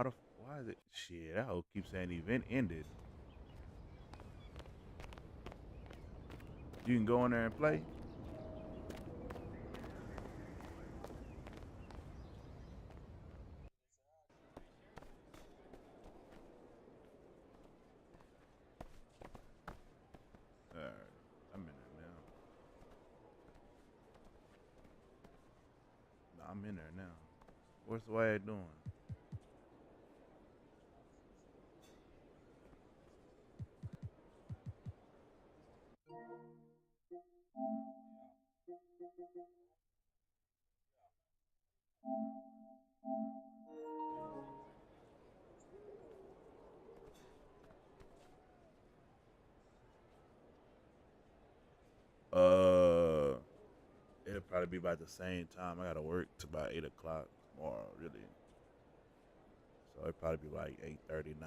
Why is it shit? That hoe keeps saying event ended. You can go in there and play. Alright, I'm in there now. No, I'm in there now. What's the way doing? Uh, it'll probably be about the same time. I gotta work to about 8 o'clock tomorrow, really. So it'll probably be like 8:39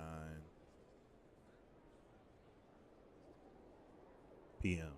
p.m.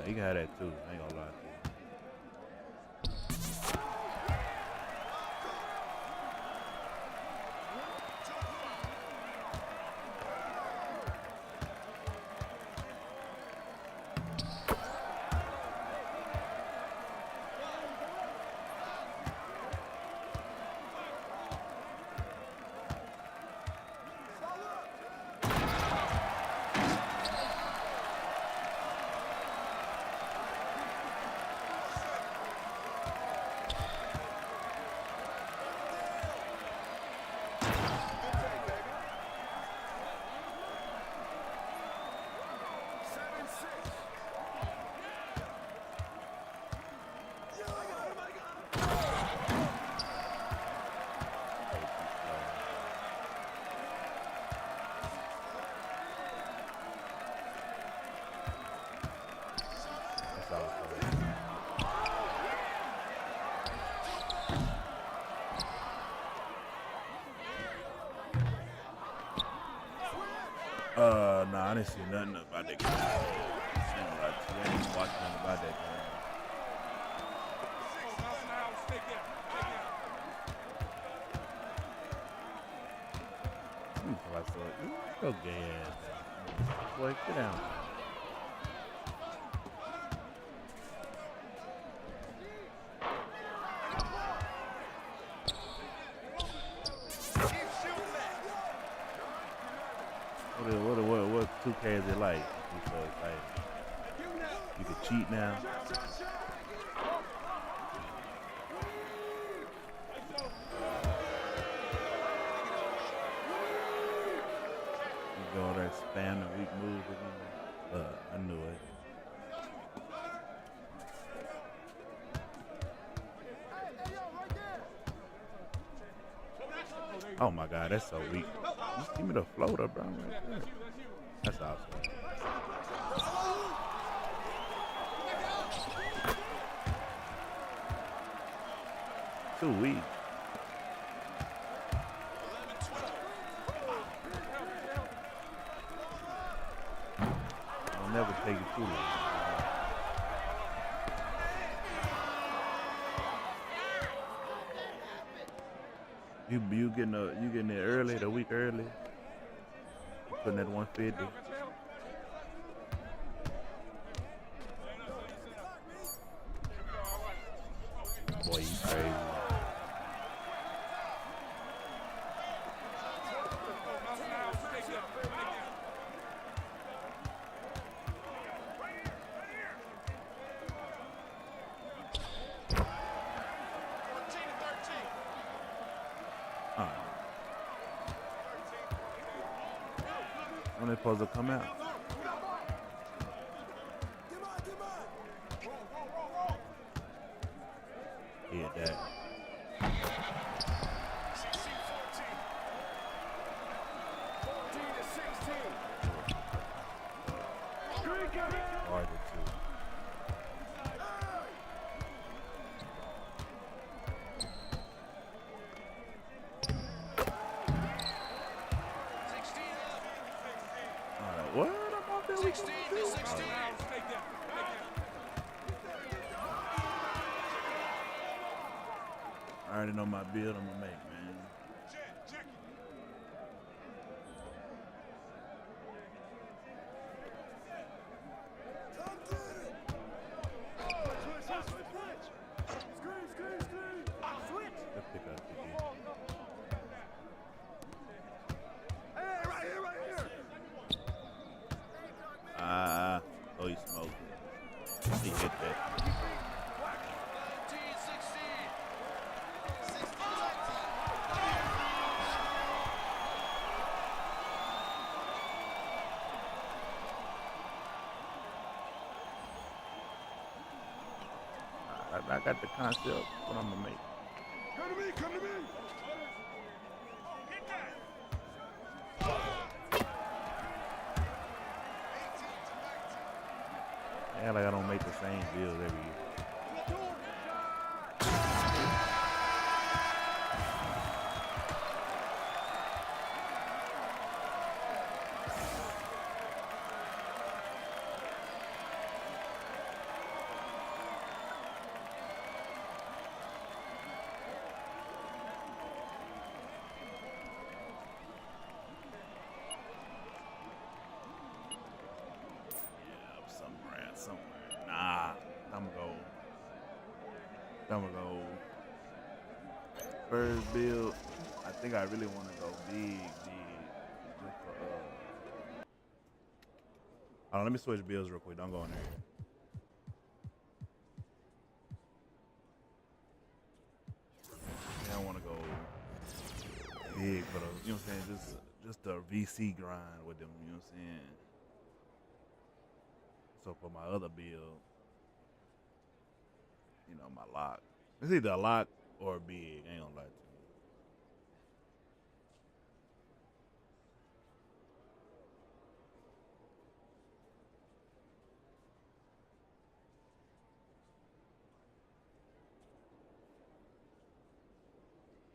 You can have that too. I ain't gonna lie to That's all for it. Nah, I didn't see nothing about that game. I ain't watching nothing about that game. I saw it. So gay ass. Boy, get down. What 2K is it like? Because like you can cheat now. Go there, spam the weak moves again. I knew it. Oh my god, that's so weak. Just give me the floater, bro. Right there. That's awesome. Too weak. I'll never take it too long. You getting it early, the week early. Putting that 150. Boy, you crazy. When they supposed to come out? Yeah, that. Harder too. What? I'm off there. 16 to 16. I already know my build I'm gonna make, man. Let's pick up again. Oh, he smoked. He hit that. I got the concept. What I'm gonna make. Come to me. Come to me. Yeah, like I don't make the same build every year. Somewhere. Nah, I'm gonna go. First build. I think I really want to go big. Just for, hold on, let me switch builds real quick. Don't go in there. Yeah, I want to go big for the. You know what I'm saying? Just a VC grind with them. You know what I'm saying? So for my other build, you know, my lock. It's either a lock or a big. I ain't gonna lie to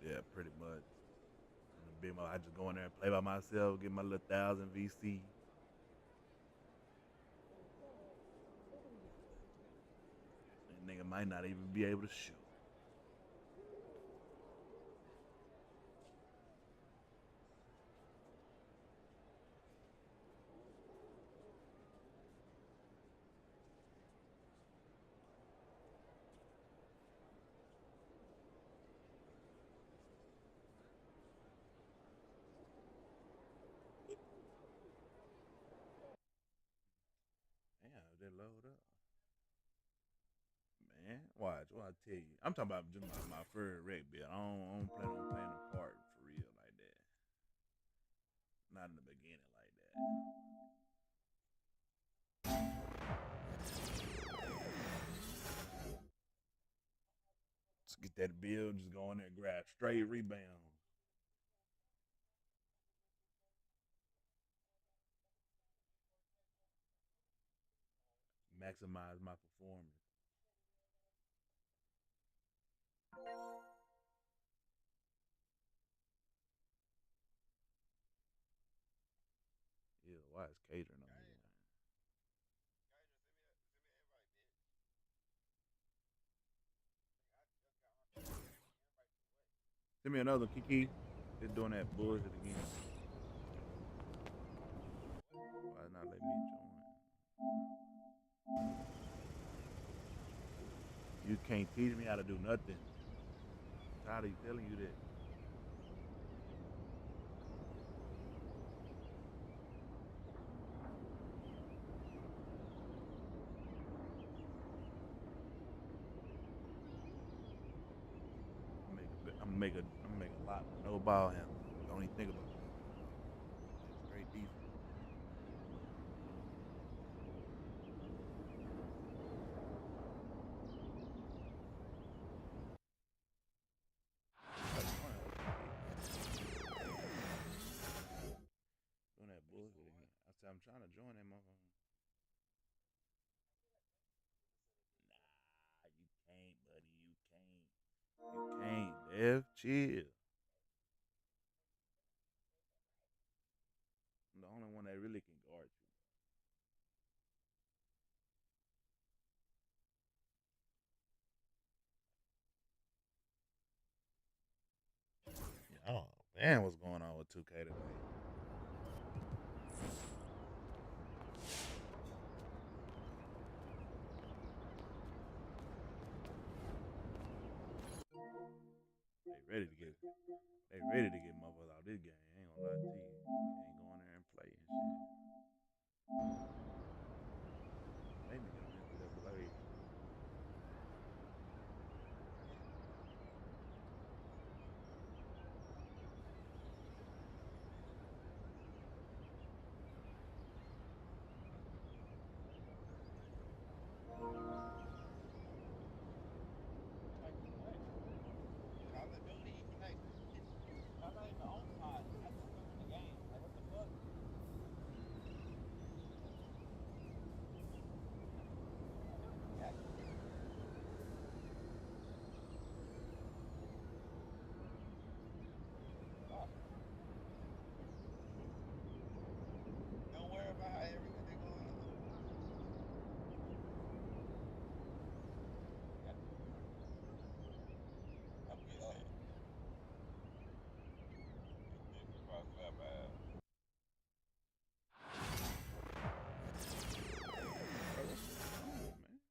you. Yeah, pretty much. I just go in there and play by myself, get my little 1,000 VC. And nigga might not even be able to shoot. Damn, they load up. Man, watch what I tell you. I'm talking about just my first rec build. I don't plan on playing a part for real like that. Not in the beginning like that. Let's get that build. Just go in there, grab straight rebounds. Maximize my performance. Yeah, why is catering on me? Send me another Kiki. They're doing that bullshit again. Why not let me join? You can't teach me how to do nothing. I'm tired of telling you that. I'm gonna make a lot with no ball handle. Don't even think about it. Straight defense. Doing that bullshit again. I said I'm trying to join that motherfucker. Nah, you can't, buddy. You can't. You can't, Dev. Chill. I'm the only one that really can guard you. Oh man, what's going on with 2K today? They ready to get they ready to get motherfuckers out this game. I ain't gonna lie to you. Can't go in there and play and shit. Made me get into that blade. Bro, what's going on, man?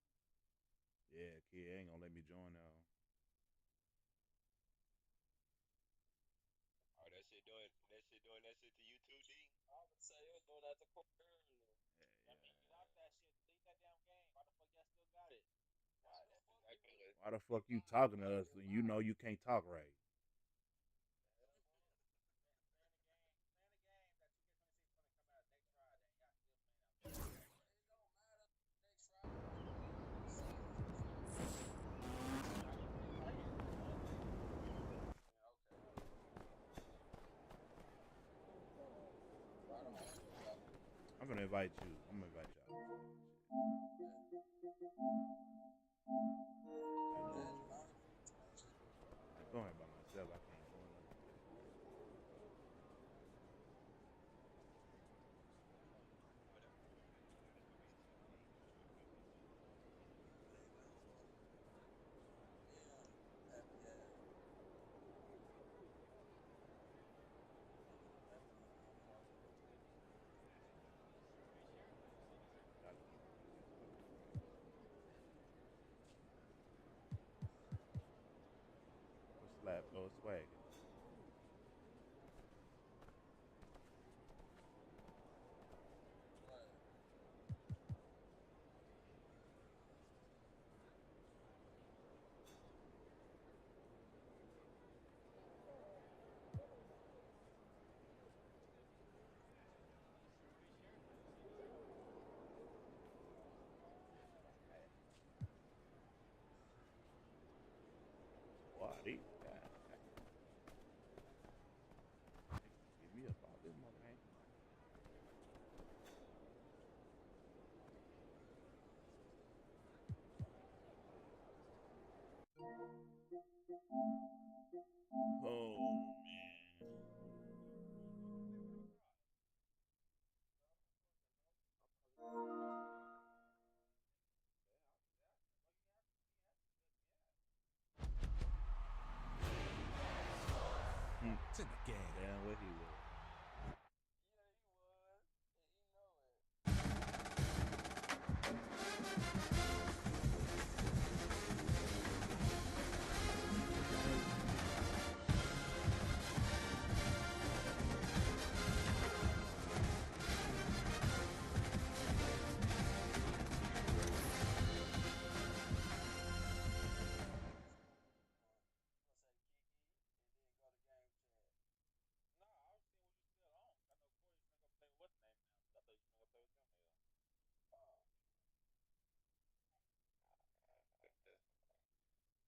Yeah, kid, ain't gonna let me join now. Why the fuck you talking to us when you know you can't talk right? I'm gonna invite you. I'm gonna invite y'all. I'm going by myself. I can't join nothing. What's slap? Oh, swag. It's in the game. Damn, what he was.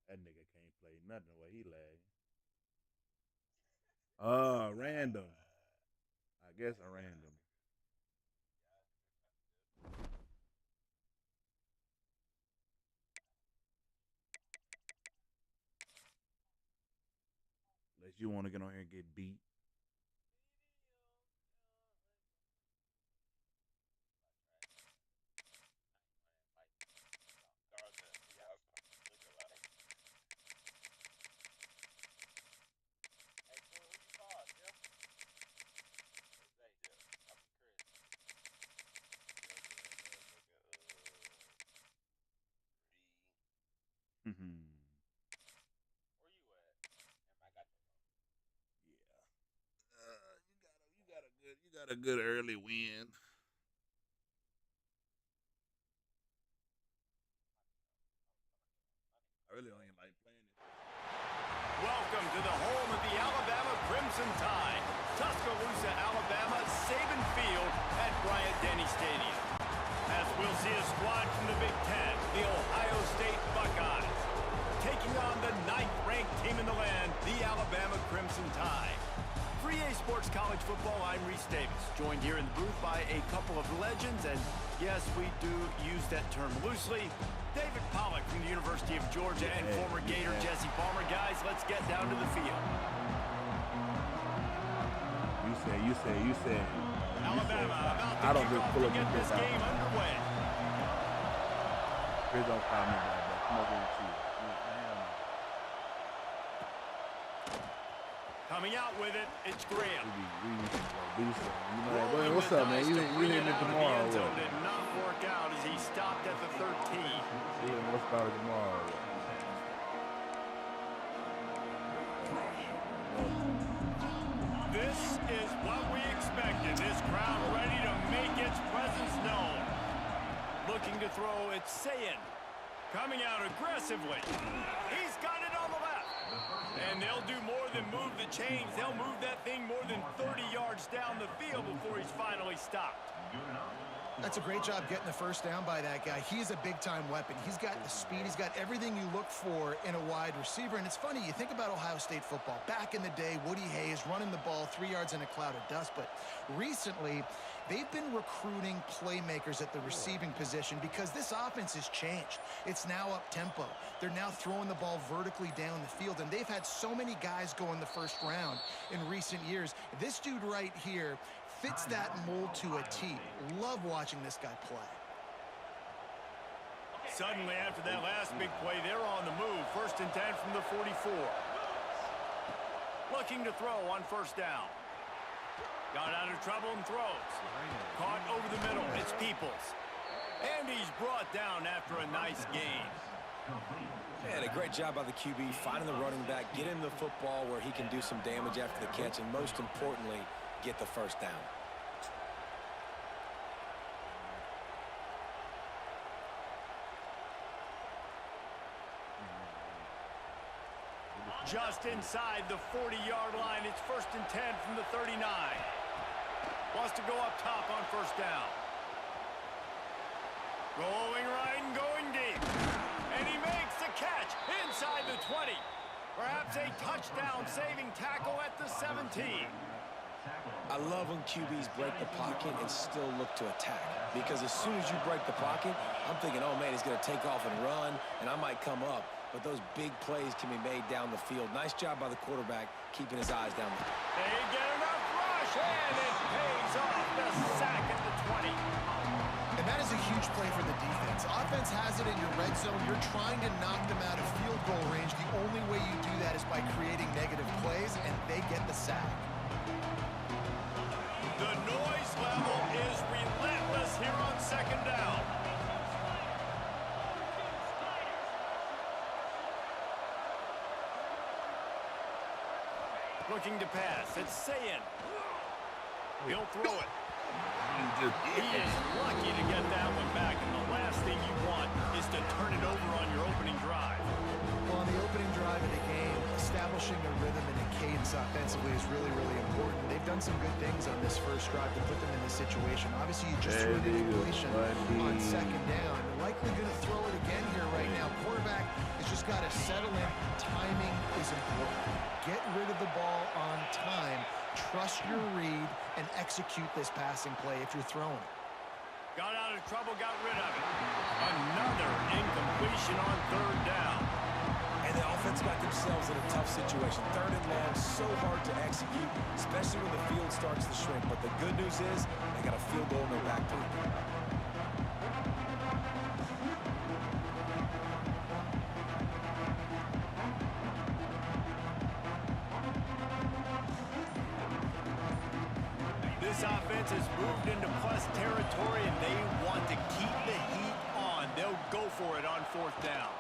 That nigga can't play nothing the way he lagging. Random. I guess a random. Unless you want to get on here and get beat. Mm-hmm. Yeah. You got a good early win. I really don't even like playing it. Welcome to the home of the Alabama Crimson Tide, Tuscaloosa, Alabama, Saban Field at Bryant-Denny Stadium. As we'll see a squad from the Big Ten, the Ohio State Buckeyes, taking on the 9th-ranked team in the land, the Alabama Crimson Tide. For EA Sports College Football, I'm Reese Davis, joined here in the booth by a couple of legends, and yes, we do use that term loosely. David Pollack from the University of Georgia and former Gator Jesse Palmer. Guys, let's get down to the field. You said. Alabama about I to don't kick just off pull to up get and this pick out. game underway. Chris don't call me like that. Come over and cheat. Coming out with it, it's Graham. We need to do something. You know, boy, what's up, man? You hitting it tomorrow. The did not work out as he stopped at the 13. Yeah, what's about it tomorrow? This is what we expected. This crowd ready to make its presence known. Looking to throw, it's Sayin. Coming out aggressively. He's got it on the left. And they'll do more than move the chains. They'll move that thing more than 30 yards down the field before he's finally stopped. That's a great job getting the first down by that guy. He's a big-time weapon. He's got the speed. He's got everything you look for in a wide receiver. And it's funny, you think about Ohio State football. Back in the day, Woody Hayes running the ball 3 yards in a cloud of dust. But recently, they've been recruiting playmakers at the receiving position because this offense has changed. It's now up-tempo. They're now throwing the ball vertically down the field. And they've had so many guys go in the first round in recent years. This dude right here fits that mold to a T. Love watching this guy play. Suddenly, after that last big play, they're on the move. 1st and 10 from the 44. Looking to throw on first down. Got out of trouble and throws. Caught over the middle. It's Peoples. And he's brought down after a nice gain. Man, a great job by the QB, finding the running back, get him the football where he can do some damage after the catch, and most importantly, get the first down. Just inside the 40-yard line. It's 1st and 10 from the 39. Wants to go up top on first down. Rolling right and going deep. And he makes the catch inside the 20. Perhaps a touchdown-saving tackle at the 17. I love when QBs break the pocket and still look to attack. Because as soon as you break the pocket, I'm thinking, oh, man, he's going to take off and run, and I might come up. but those big plays can be made down the field. Nice job by the quarterback keeping his eyes down there. They get enough rush, and it pays off. The sack at the 20. And that is a huge play for the defense. Offense has it in your red zone. You're trying to knock them out of field goal range. The only way you do that is by creating negative plays, and they get the sack. The noise level is relentless here on second down. Looking to pass. It's Sayin. He'll throw it. He is lucky to get that one back, and the last thing you want is to turn it over on your opening drive. Well, on the opening drive of the game, establishing a rhythm and a cadence offensively is really, really important. They've done some good things on this first drive to put them in this situation. Obviously, you just threw an incompletion on second down. They're likely going to throw it again here right now. Quarterback has just got to settle in. Timing is important. Get rid of the ball on time. Trust your read and execute this passing play if you're throwing it. Got out of trouble, got rid of it. Another incompletion on third down. And the offense got themselves in a tough situation. Third and long, so hard to execute, especially when the field starts to shrink. But the good news is they got a field goal in their back pocket. This offense has moved into plus territory, and they want to keep the heat on. They'll go for it on fourth down.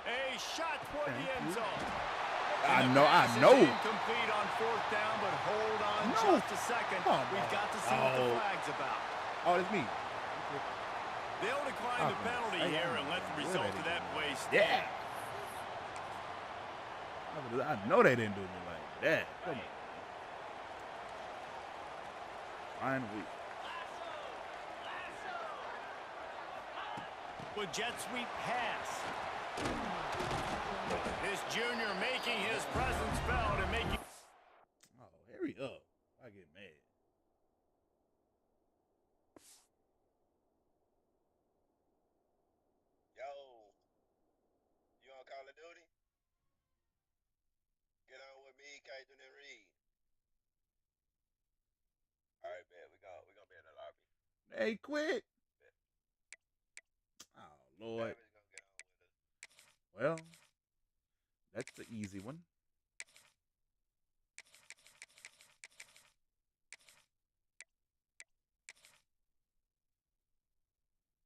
A shot toward the end zone. I And the know. pass is incomplete on fourth down, but hold on just a second. We've got to see what the flag's about. Oh, it's me. They'll decline the penalty here and let the result of that play stand. I know they didn't do me like that. Come on. Fine week. With jet sweep pass. This junior making his presence felt and making. Oh, hurry up. I get mad. Yo, you on Call of Duty? Get on with me, Cajun, and Reed. All right, man, we're gonna be in the lobby. Hey, quit. Oh, Lord. Savage gonna get on with us. Well, that's the easy one.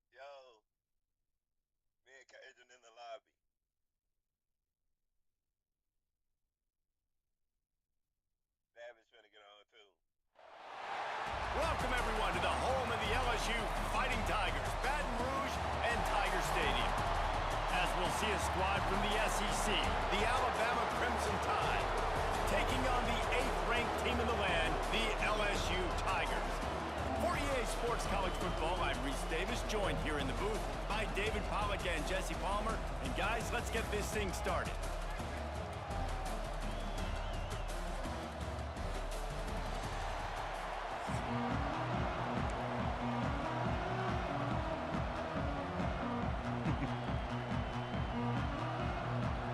Yo, me and Cajun in the lobby. Savage finna get on too. Welcome everyone to the home of the LSU Fighting Tigers, Baton Rouge and Tiger Stadium. As we'll see a squad from the SEC, the Alabama Crimson Tide, taking on the 8th-ranked team in the land, the LSU Tigers. For EA Sports College Football, I'm Reese Davis, joined here in the booth by David Pollack and Jesse Palmer. And guys, let's get this thing started.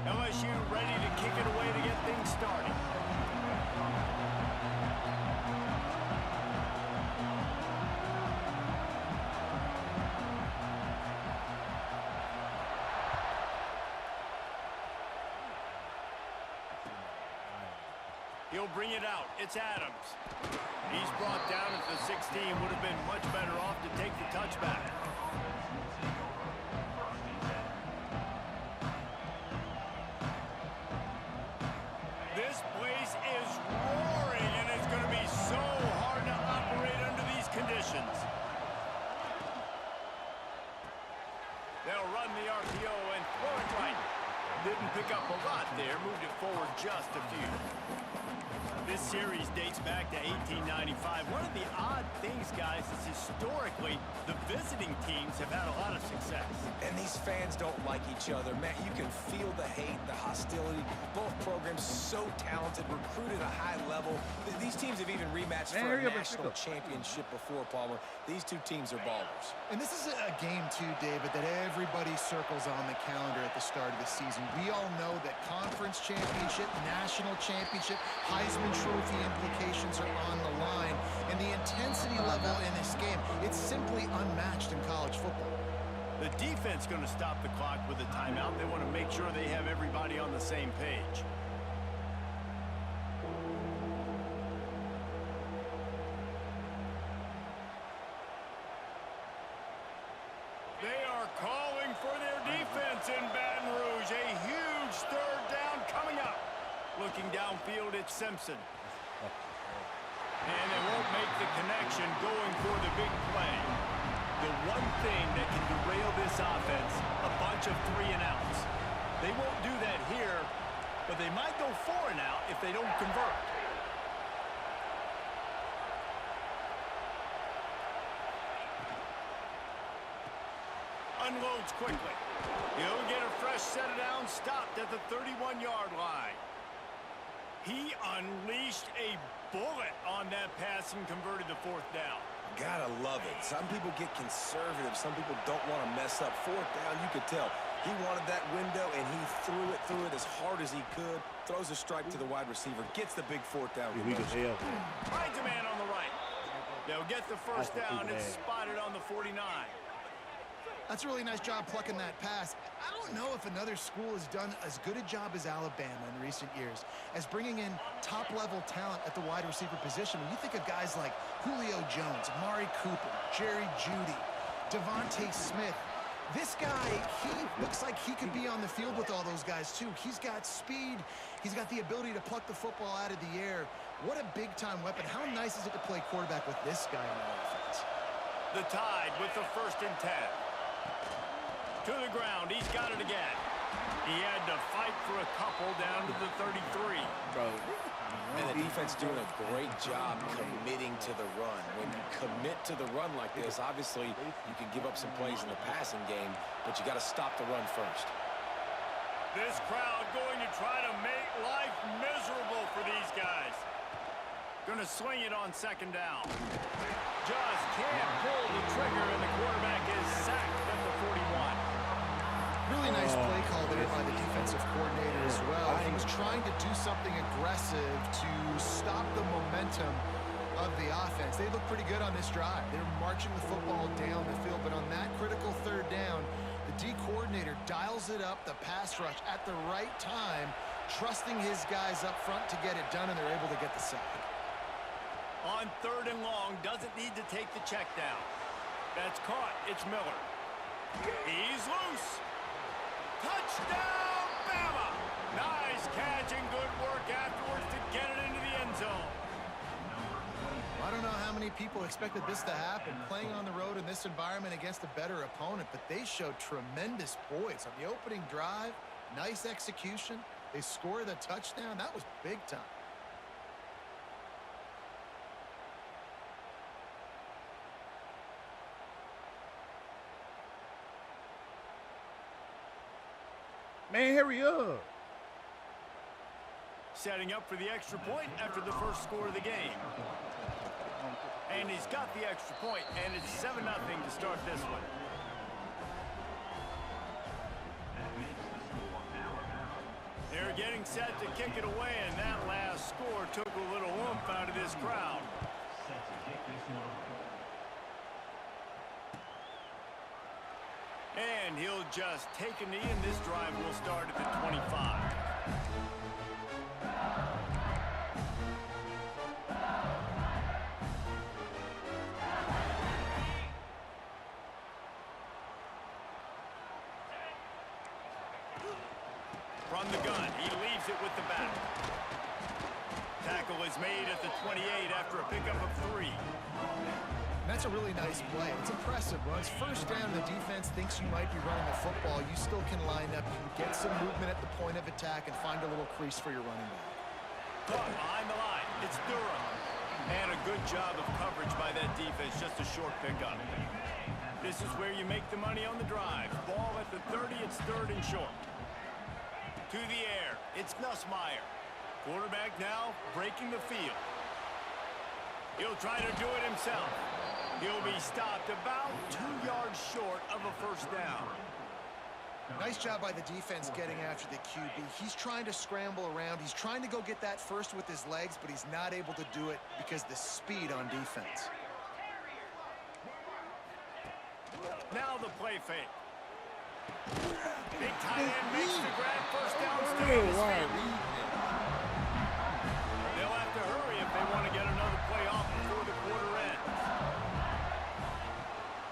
LSU ready to kick it away to get things started. He'll bring it out. It's Adams. He's brought down at the 16. Would have been much better off to take the touchback. This place is roaring, and it's going to be so hard to operate under these conditions. They'll run the RPO and throw it right. Didn't pick up a lot there, moved it forward just a few. This series dates back to 1895. One of the odd things, guys, is historically, the visiting teams have had a lot of success. And these fans don't like each other. Matt, you can feel the hate, the hostility. Both programs so talented, recruited at a high level. These teams have even rematched for a national championship before, Palmer. These two teams are ballers. And this is a game, too, David, that everybody circles on the calendar at the start of the season. We all know that conference championship, national championship, Heisman Trophy implications are on the line. And the intensity level in this game, it's simply unmatched in college football. The defense going to stop the clock with a timeout. They want to make sure they have everybody on the same page. They are calling for their defense in Baton Rouge. A huge third down coming up. Looking downfield, it's Simpson. And they won't make the connection going for the big play. The one thing that can derail this offense, a bunch of 3-and-outs. They won't do that here, but they might go 4-and-out if they don't convert. Unloads quickly. He'll get a fresh set of downs stopped at the 31-yard line. He unleashed a bullet on that pass and converted the 4th down. Gotta love it. Some people get conservative. Some people don't want to mess up. 4th down, you could tell. He wanted that window, and he threw it as hard as he could. Throws a strike to the wide receiver. Gets the big 4th down. Finds a man on the right. They'll get the first down. It's spotted on the 49. That's a really nice job plucking that pass. I don't know if another school has done as good a job as Alabama in recent years as bringing in top-level talent at the wide receiver position. When you think of guys like Julio Jones, Amari Cooper, Jerry Jeudy, Devontae Smith, this guy, he looks like he could be on the field with all those guys, too. He's got speed. He's got the ability to pluck the football out of the air. What a big-time weapon. How nice is it to play quarterback with this guy on the offense? The Tide with the 1st and 10. To the ground. He's got it again. He had to fight for a couple down to the 33. And the defense doing a great job committing to the run. When you commit to the run like this, obviously you can give up some plays in the passing game, but you got to stop the run first. This crowd going to try to make life miserable for these guys. Going to swing it on 2nd down. Just can't pull the trigger, and the quarterback is sacked at the 41. Really nice play call there by the defensive coordinator as well. He was trying to do something aggressive to stop the momentum of the offense. They look pretty good on this drive. They're marching the football down the field, but on that critical 3rd down, the D coordinator dials it up, the pass rush at the right time, trusting his guys up front to get it done, and they're able to get the sack. On 3rd and long, doesn't need to take the check down. That's caught. It's Miller. He's loose. Touchdown, Bama! Nice catch and good work afterwards to get it into the end zone. I don't know how many people expected this to happen, playing on the road in this environment against a better opponent, but they showed tremendous poise on the opening drive. Nice execution. They scored a touchdown. That was big time. Man, hurry up. Setting up for the extra point after the first score of the game. And he's got the extra point, and it's 7-0 to start this one. They're getting set to kick it away, and that last score took a little oomph out of this crowd. And he'll just take a knee, and this drive will start at the 25. From the gun, he leaves it with the back. Tackle is made at the 28 after a pickup of 3. That's a really nice play. It's impressive. When it's 1st down, the defense thinks you might be running the football. You still can line up. You can get some movement at the point of attack and find a little crease for your running back. Caught behind the line. It's Durham. And a good job of coverage by that defense, just a short pickup. This is where you make the money on the drive. Ball at the 30, it's third and short. To the air, it's Nussmeier. Quarterback now breaking the field. He'll try to do it himself. He'll be stopped about 2 yards short of a first down. Nice job by the defense getting after the QB. He's trying to scramble around. He's trying to go get that first with his legs, but he's not able to do it because of the speed on defense. Now the play fake. Big tight end makes the grab, first down, stay on his feet. They'll have to hurry if they want to get another play off before the quarter ends.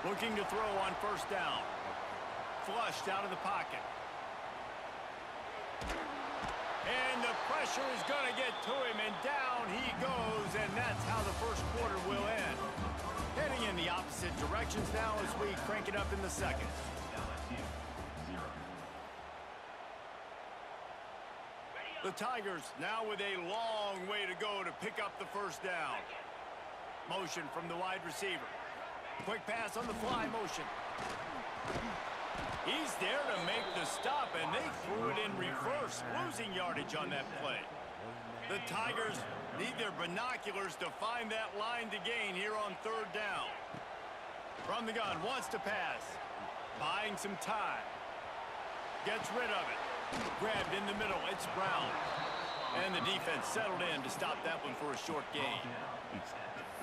Looking to throw on first down. Flushed out of the pocket. And the pressure is going to get to him, and down he goes, and that's how the first quarter will end. Heading in the opposite directions now as we crank it up in the second. The Tigers now with a long way to go to pick up the first down. Motion from the wide receiver. Quick pass on the fly motion. He's there to make the stop, and they threw it in reverse, losing yardage on that play. The Tigers need their binoculars to find that line to gain here on third down. From the gun, wants to pass. Buying some time. Gets rid of it. Grabbed in the middle, it's Brown. And the defense settled in to stop that one for a short gain.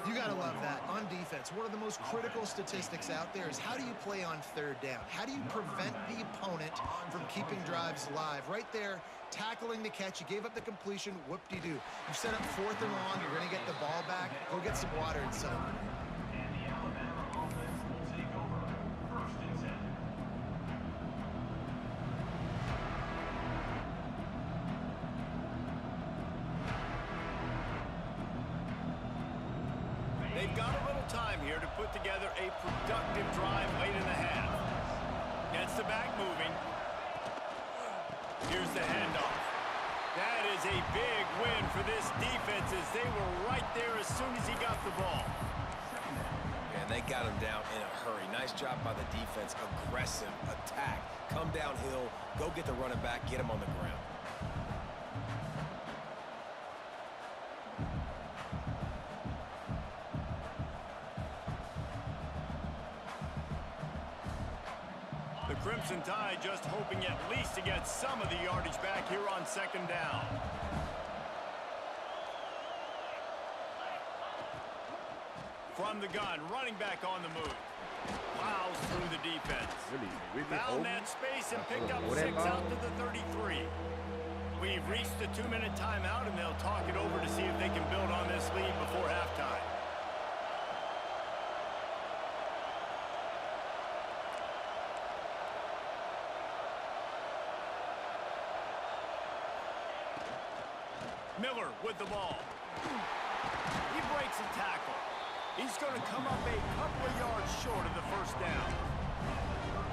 You got to love that. On defense, one of the most critical statistics out there is how do you play on third down? How do you prevent the opponent from keeping drives alive? Right there, tackling the catch. You gave up the completion. Whoop-de-doo. You set up fourth and long. You're going to get the ball back. Go get some water and celebrate. They've got a little time here to put together a productive drive late in the half. Gets the back moving. Here's the handoff. That is a big win for this defense as they were right there as soon as he got the ball. And they got him down in a hurry. Nice job by the defense. Aggressive attack. Come downhill. Go get the running back. Get him on the ground. The Crimson Tide just hoping at least to get some of the yardage back here on second down. From the gun, running back on the move. Plows through the defense. Really Found that space and picked up 6 out to the 33. We've reached the 2-minute timeout, and they'll talk it over to see if they can build on this lead before halftime. Miller with the ball. He breaks a tackle. He's going to come up a couple of yards short of the first down.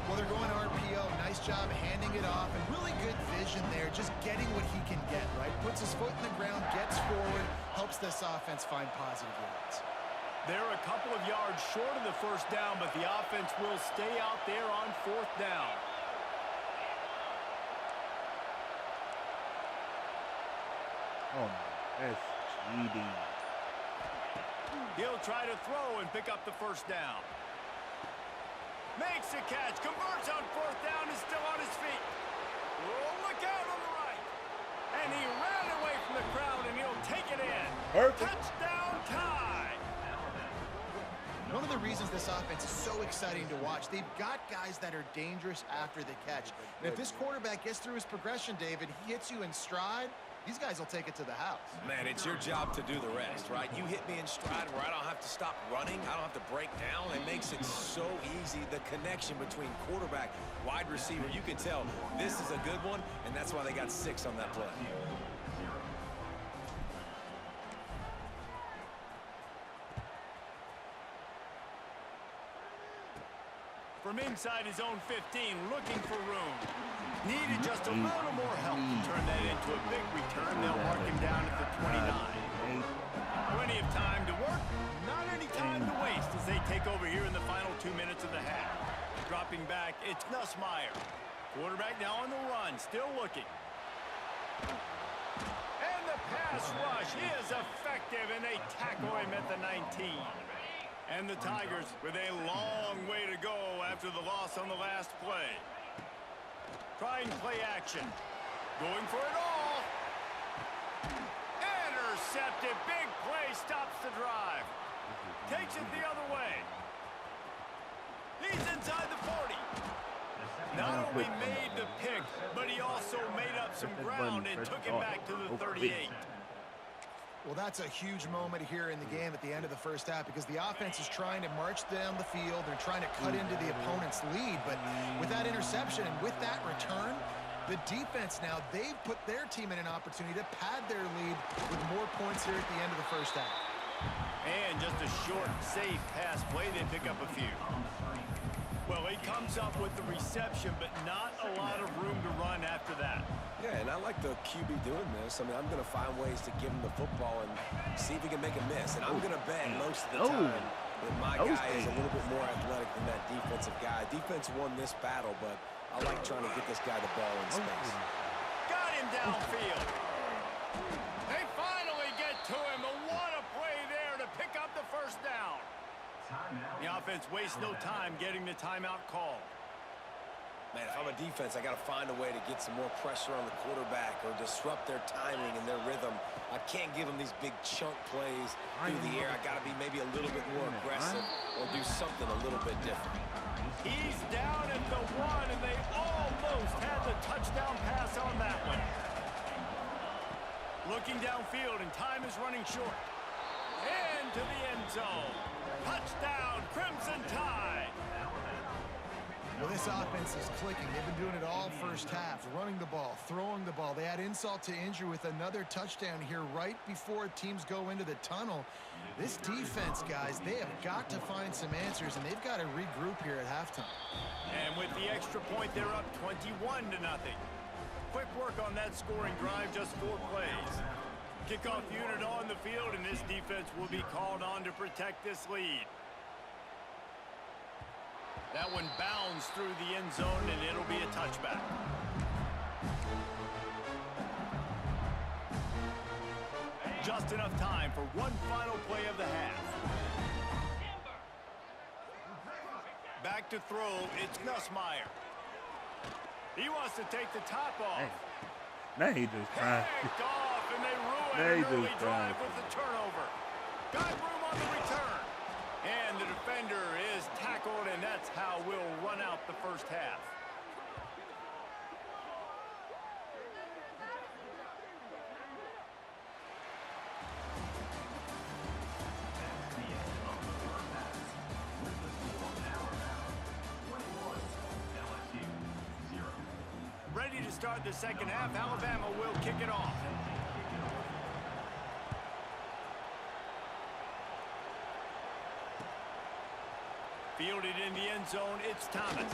Well, they're going RPO. Nice job handing it off, and really good vision there, just getting what he can get, right? Puts his foot in the ground, gets forward, helps this offense find positive yards. They're a couple of yards short of the first down, but the offense will stay out there on fourth down. Oh, that's cheating. He'll try to throw and pick up the first down. Makes a catch, converts on fourth down, is still on his feet. Oh, look out on the right. And he ran away from the crowd, and he'll take it in. Perfect. Touchdown tie. One of the reasons this offense is so exciting to watch, they've got guys that are dangerous after the catch. And if this quarterback gets through his progression, David, he hits you in stride, these guys will take it to the house. Man, it's your job to do the rest, right? You hit me in stride where I don't have to stop running. I don't have to break down. It makes it so easy. The connection between quarterback, wide receiver, you can tell this is a good one, and that's why they got 6 on that play. From inside his own 15, looking for room. Needed just a little more help to turn that into a big return. They'll mark him down at the 29. Plenty of time to work, not any time to waste as they take over here in the final 2 minutes of the half. Dropping back, it's Nussmeier. Quarterback now on the run, still looking. And the pass rush is effective, and they tackle him at the 19. And the Tigers with a long way to go after the loss on the last play. Trying play action. Going for it all. Intercepted. Big play stops the drive. Takes it the other way. He's inside the 40. Not only made the pick, but he also made up some ground and took it back to the 38. Well, that's a huge moment here in the game at the end of the first half because the offense is trying to march down the field. They're trying to cut into the opponent's lead. But with that interception and with that return, the defense now, they've put their team in an opportunity to pad their lead with more points here at the end of the first half. And just a short, safe pass play, they pick up a few. Well, he comes up with the reception, but not a lot of room to run after that. Yeah, and I like the QB doing this. I mean, I'm going to find ways to give him the football and see if he can make a miss. And I'm going to bet most of the time that my guy is a little bit more athletic than that defensive guy. Defense won this battle, but I like trying to get this guy the ball in space. Got him downfield. They finally get to him. And what a play there to pick up the first down. The offense wastes no time getting the timeout call. Man, if I'm a defense, I got to find a way to get some more pressure on the quarterback or disrupt their timing and their rhythm. I can't give them these big chunk plays through the air. I got to be maybe a little bit more aggressive or do something a little bit different. He's down at the 1, and they almost had the touchdown pass on that one. Looking downfield, and time is running short. Into the end zone. Touchdown, Crimson Tide. Well, this offense is clicking. They've been doing it all first half, running the ball, throwing the ball. They add insult to injury with another touchdown here right before teams go into the tunnel. This defense, guys, they have got to find some answers, and they've got to regroup here at halftime. And with the extra point, they're up 21-0. Quick work on that scoring drive, just 4 plays. Kickoff unit on the field, and this defense will be called on to protect this lead. That one bounds through the end zone, and it'll be a touchback. Just enough time for one final play of the half. Back to throw, it's Nussmeier. He wants to take the top off. Now he just trying. Picked off, and they ruin an early drive with the turnover. Got room on the return. And the defender is tackled, and that's how we'll run out the first half. Ready to start the second half. Alabama will kick it off. Fielded in the end zone, it's Thomas.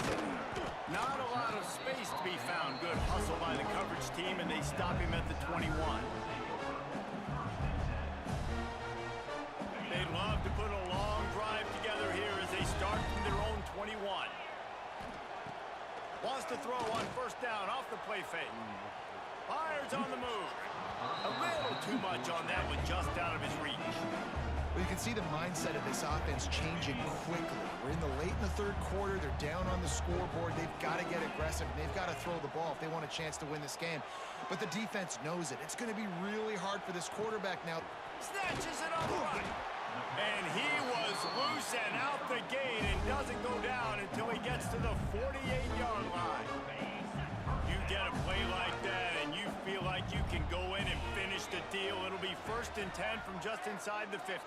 Not a lot of space to be found. Good hustle by the coverage team, and they stop him at the 21. They'd love to put a long drive together here as they start from their own 21. Wants to throw on first down off the play fake. Fires on the move. A little too much on that one, just out of his reach. Well, you can see the mindset of this offense changing quickly. We're in the late in the third quarter. They're down on the scoreboard. They've got to get aggressive, and they've got to throw the ball if they want a chance to win this game. But the defense knows it. It's going to be really hard for this quarterback now. Snatches it on the right. And he was loose and out the gate and doesn't go down until he gets to the 48-yard line. You get a play like that and you feel like you can go in and finish the deal. It'll be 1st and 10 from just inside the 50.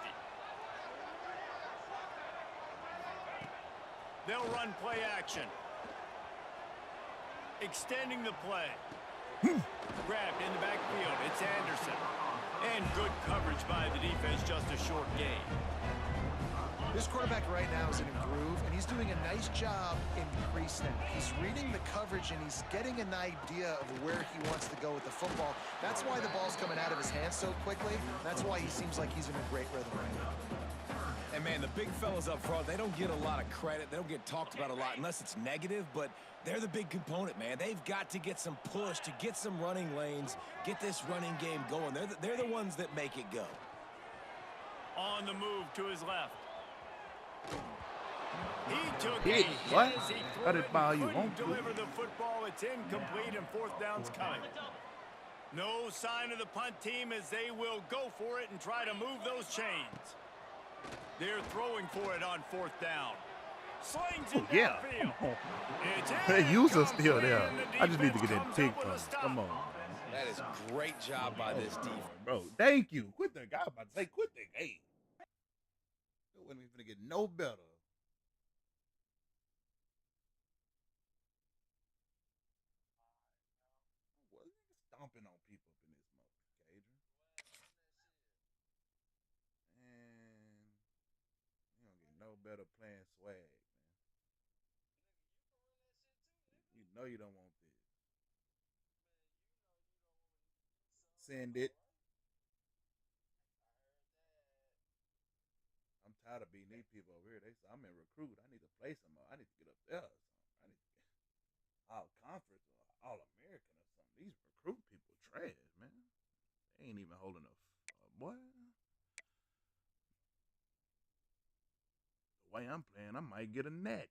They'll run play action. Extending the play. Grabbed in the backfield. It's Anderson. And good coverage by the defense, just a short gain. This quarterback right now is in a groove, and he's doing a nice job in pre-snap. He's reading the coverage, and he's getting an idea of where he wants to go with the football. That's why the ball's coming out of his hands so quickly. That's why he seems like he's in a great rhythm right now. And, man, the big fellas up front, they don't get a lot of credit. They don't get talked about a lot unless it's negative, but they're the big component, man. They've got to get some push, to get some running lanes, get this running game going. They're the ones that make it go. On the move to his left. He took Hit. a What? hit as he threw Cut it it. by you, Couldn't won't you? deliver the football. It's incomplete, and fourth down's coming. No sign of the punt team as they will go for it and try to move those chains. They're throwing for it on fourth down. Slings it Yeah. downfield. It's They use us still incomplete, there. and the I just need to get defense that comes pick up with a from. stop. Come on. That is a great job by this defense. Bro, thank you. Quit the guy about to say quit the game. It wasn't even gonna get no better. What is stomping on people up in this motherfucker, Adrian? And you don't get no better playing swag, man. You know you don't want this. Send it. I'm tired of beating these people over here. They say I'm in recruit. I need to play some more. I need to get up there. I need to get all conference or all American or something. These recruit people trash, man. They ain't even holding a boy. The way I'm playing, I might get a net.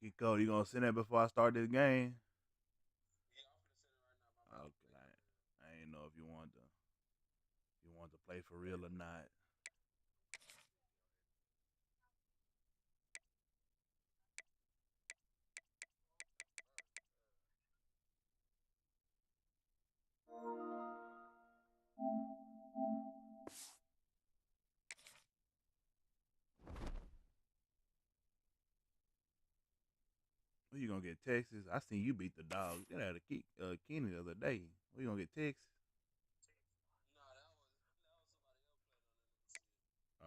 Kiko, you gonna send that before I start this game? Okay, I ain't know if you want to play for real or not. Who you gonna get, Texas? I seen you beat the dog. They had a Kenny the other day. Who you gonna get, Texas? Oh.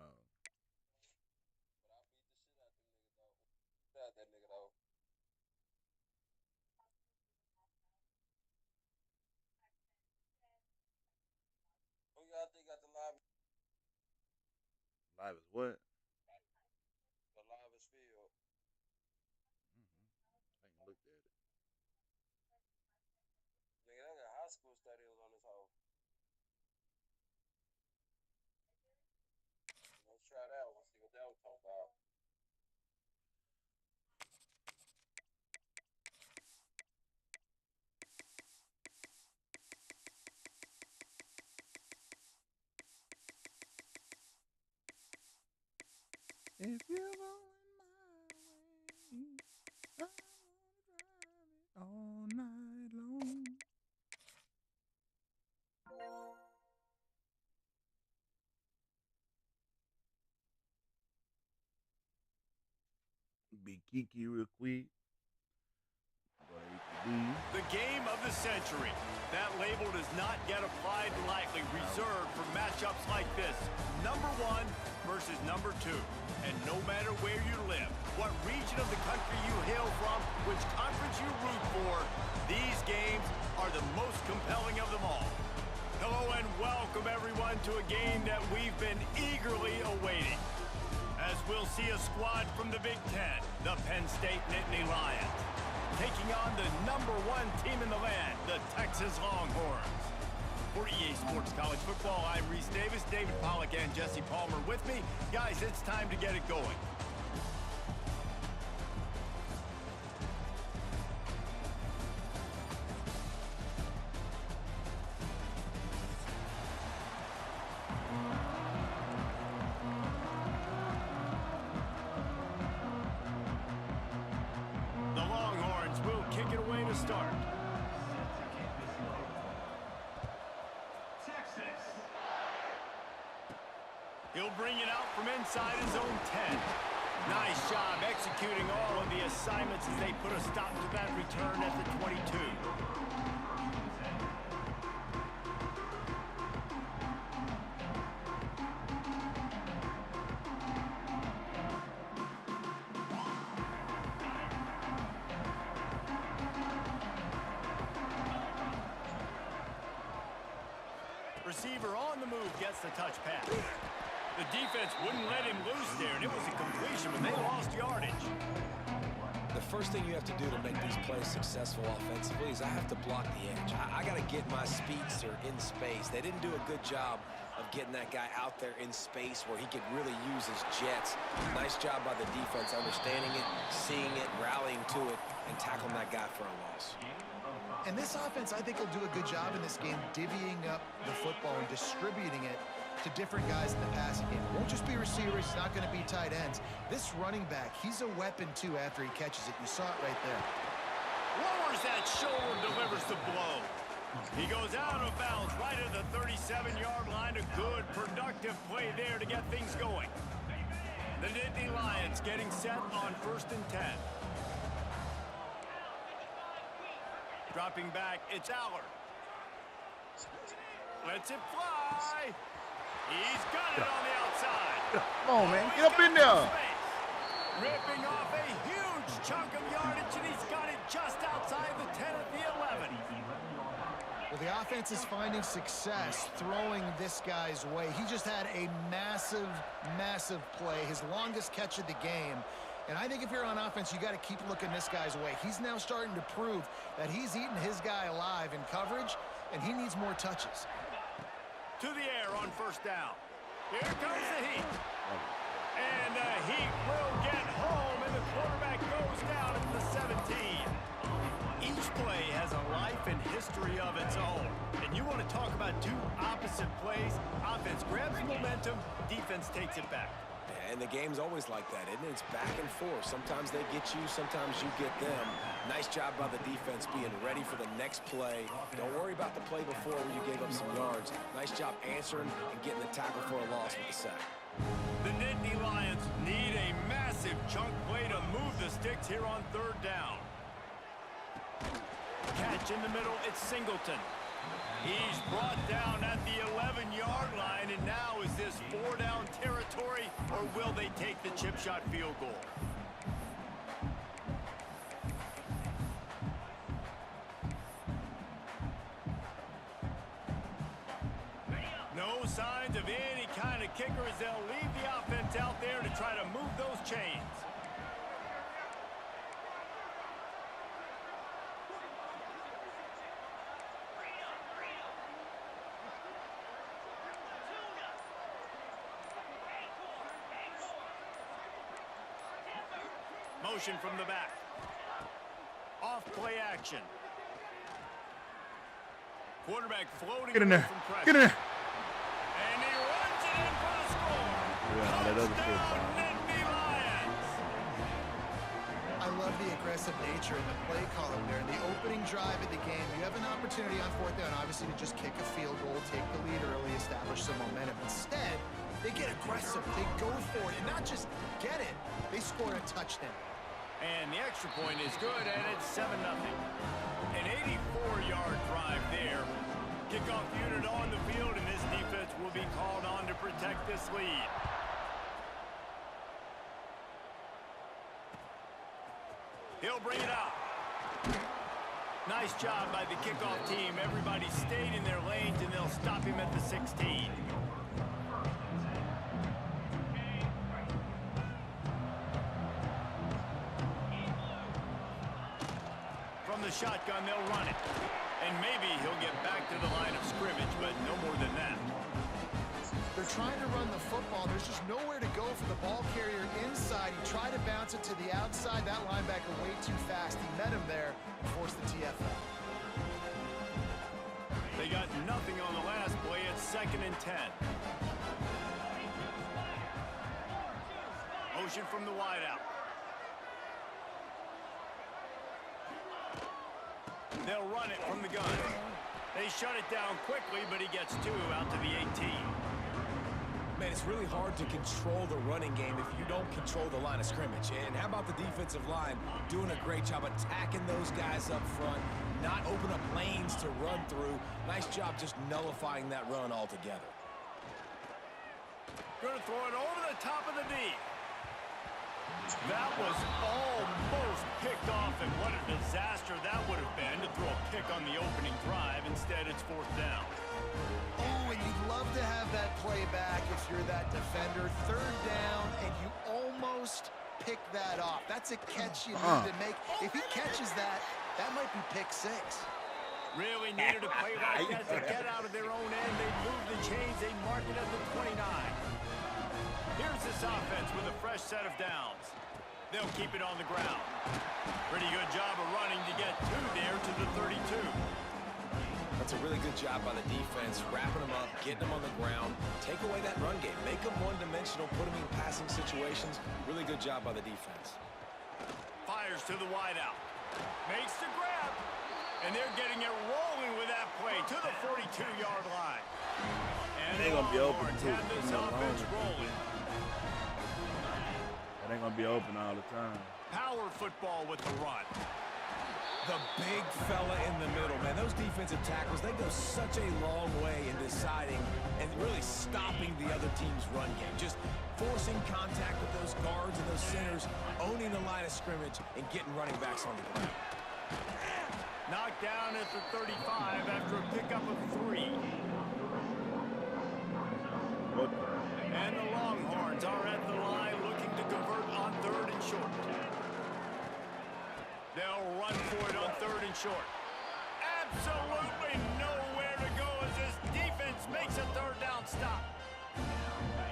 Live is what? I ain't looked at it. If you're going my way, I wanna drive it all night long. Be Kiki real quick. The game of the century. That label does not get applied lightly, reserved for matchups like this. Number one versus number two. And no matter where you live, what region of the country you hail from, which conference you root for, these games are the most compelling of them all. Hello and welcome everyone to a game that we've been eagerly awaiting. As we'll see a squad from the Big Ten, the Penn State Nittany Lions, taking on the #1 team in the land, the Texas Longhorns. for EA Sports College Football. I'm Reese Davis, David Pollack, and Jesse Palmer with me. Guys, it's time to get it going. The Longhorns will kick it away to start. He'll bring it out from inside his own 10. Nice job executing all of the assignments as they put a stop to that return at the 22. Receiver on the move gets the touch pass. The defense wouldn't let him loose there, and it was a completion, but they lost yardage. The first thing you have to do to make these plays successful offensively is I have to block the edge. I got to get my speedster in space. They didn't do a good job of getting that guy out there in space where he could really use his jets. Nice job by the defense understanding it, seeing it, rallying to it, and tackling that guy for a loss. And this offense, I think, will do a good job in this game divvying up the football and distributing it to different guys in the passing game. It won't just be receivers. It's not going to be tight ends. This running back, he's a weapon, too, after he catches it. You saw it right there. Lowers that shoulder, delivers the blow. He goes out of bounds right at the 37-yard line. A good, productive play there to get things going. The Nittany Lions getting set on 1st and 10. Dropping back, it's Allard. Lets it fly. He's got it on the outside. Come on, man. Get up in there. Ripping off a huge chunk of yardage, and he's got it just outside the 10 at the 11. Well, the offense is finding success throwing this guy's way. He just had a massive, massive play, his longest catch of the game. And I think if you're on offense, you got to keep looking this guy's way. He's now starting to prove that he's eating his guy alive in coverage, and he needs more touches. To the air on 1st down. Here comes the heat. And the heat will get home, and the quarterback goes down at the 17. Each play has a life and history of its own. And you want to talk about two opposite plays. Offense grabs momentum, defense takes it back. And the game's always like that, isn't it? It's back and forth. Sometimes they get you, sometimes you get them. Nice job by the defense being ready for the next play. Don't worry about the play before where you gave up some yards. Nice job answering and getting the tackle for a loss with the sack. The Nittany Lions need a massive chunk play to move the sticks here on 3rd down. Catch in the middle, it's Singleton. He's brought down at the 11-yard line, and now is this 4-down territory, or will they take the chip shot field goal? No signs of any kind of kicker as they'll leave the offense out there to try to move those chains. Motion from the back. Off play action. Quarterback floating. Get in there. from pressure. Get in there. And he runs it in for the score. Yeah, that other shit, Touchdown, man. Nittany Lions. I love the aggressive nature in the play column there. In the opening drive of the game, you have an opportunity on 4th down, obviously, to just kick a field goal, take the lead early, establish some momentum. Instead, they get aggressive. They go for it, and not just get it, they score a touchdown. And the extra point is good, and it's 7-0. An 84-yard drive there. Kickoff unit on the field, and this defense will be called on to protect this lead. He'll bring it out. Nice job by the kickoff team. Everybody stayed in their lanes, and they'll stop him at the 16. From the shotgun, they'll run it. And maybe he'll get back to the line of scrimmage, but no more than that. They're trying to run the football. There's just nowhere to go for the ball carrier inside. He tried to bounce it to the outside. That linebacker way too fast. He met him there and forced the TFL. They got nothing on the last play. It's 2nd and 10. Motion from the wideout. They'll run it from the gun. They shut it down quickly, but he gets 2 out to the 18. Man, it's really hard to control the running game if you don't control the line of scrimmage. And how about the defensive line doing a great job attacking those guys up front, not open up lanes to run through. Nice job just nullifying that run altogether. Gonna throw it over the top of the knee. That was almost picked off, and what a disaster that would have been to throw a pick on the opening drive. Instead, it's 4th down. Oh, and you'd love to have that play back if you're that defender. 3rd down, and you almost pick that off. That's a catch you need to make. If he catches that, that might be pick 6. Really needed a play like that to get out of their own end. They move the chains. They mark it at the 29. Here's this offense with a fresh set of downs. They'll keep it on the ground. Pretty good job of running to get 2 there to the 32. That's a really good job by the defense, wrapping them up, getting them on the ground, take away that run game, make them one-dimensional, put them in passing situations. Really good job by the defense. Fires to the wideout. Makes the grab. And they're getting it rolling with that play to the 42-yard line. And They ain't gonna be open, Longhorns too. have this You know, offense Longhorns. rolling. It ain't gonna be open all the time. Power football with the run. The big fella in the middle, man. Those defensive tackles, they go such a long way in deciding and really stopping the other team's run game. Just forcing contact with those guards and those centers, owning the line of scrimmage, and getting running backs on the ground. Knocked down at the 35 after a pickup of 3. What? And the Longhorns are at the line looking to convert on 3rd and short. They'll run for it on 3rd and short. Absolutely nowhere to go as this defense makes a 3rd down stop.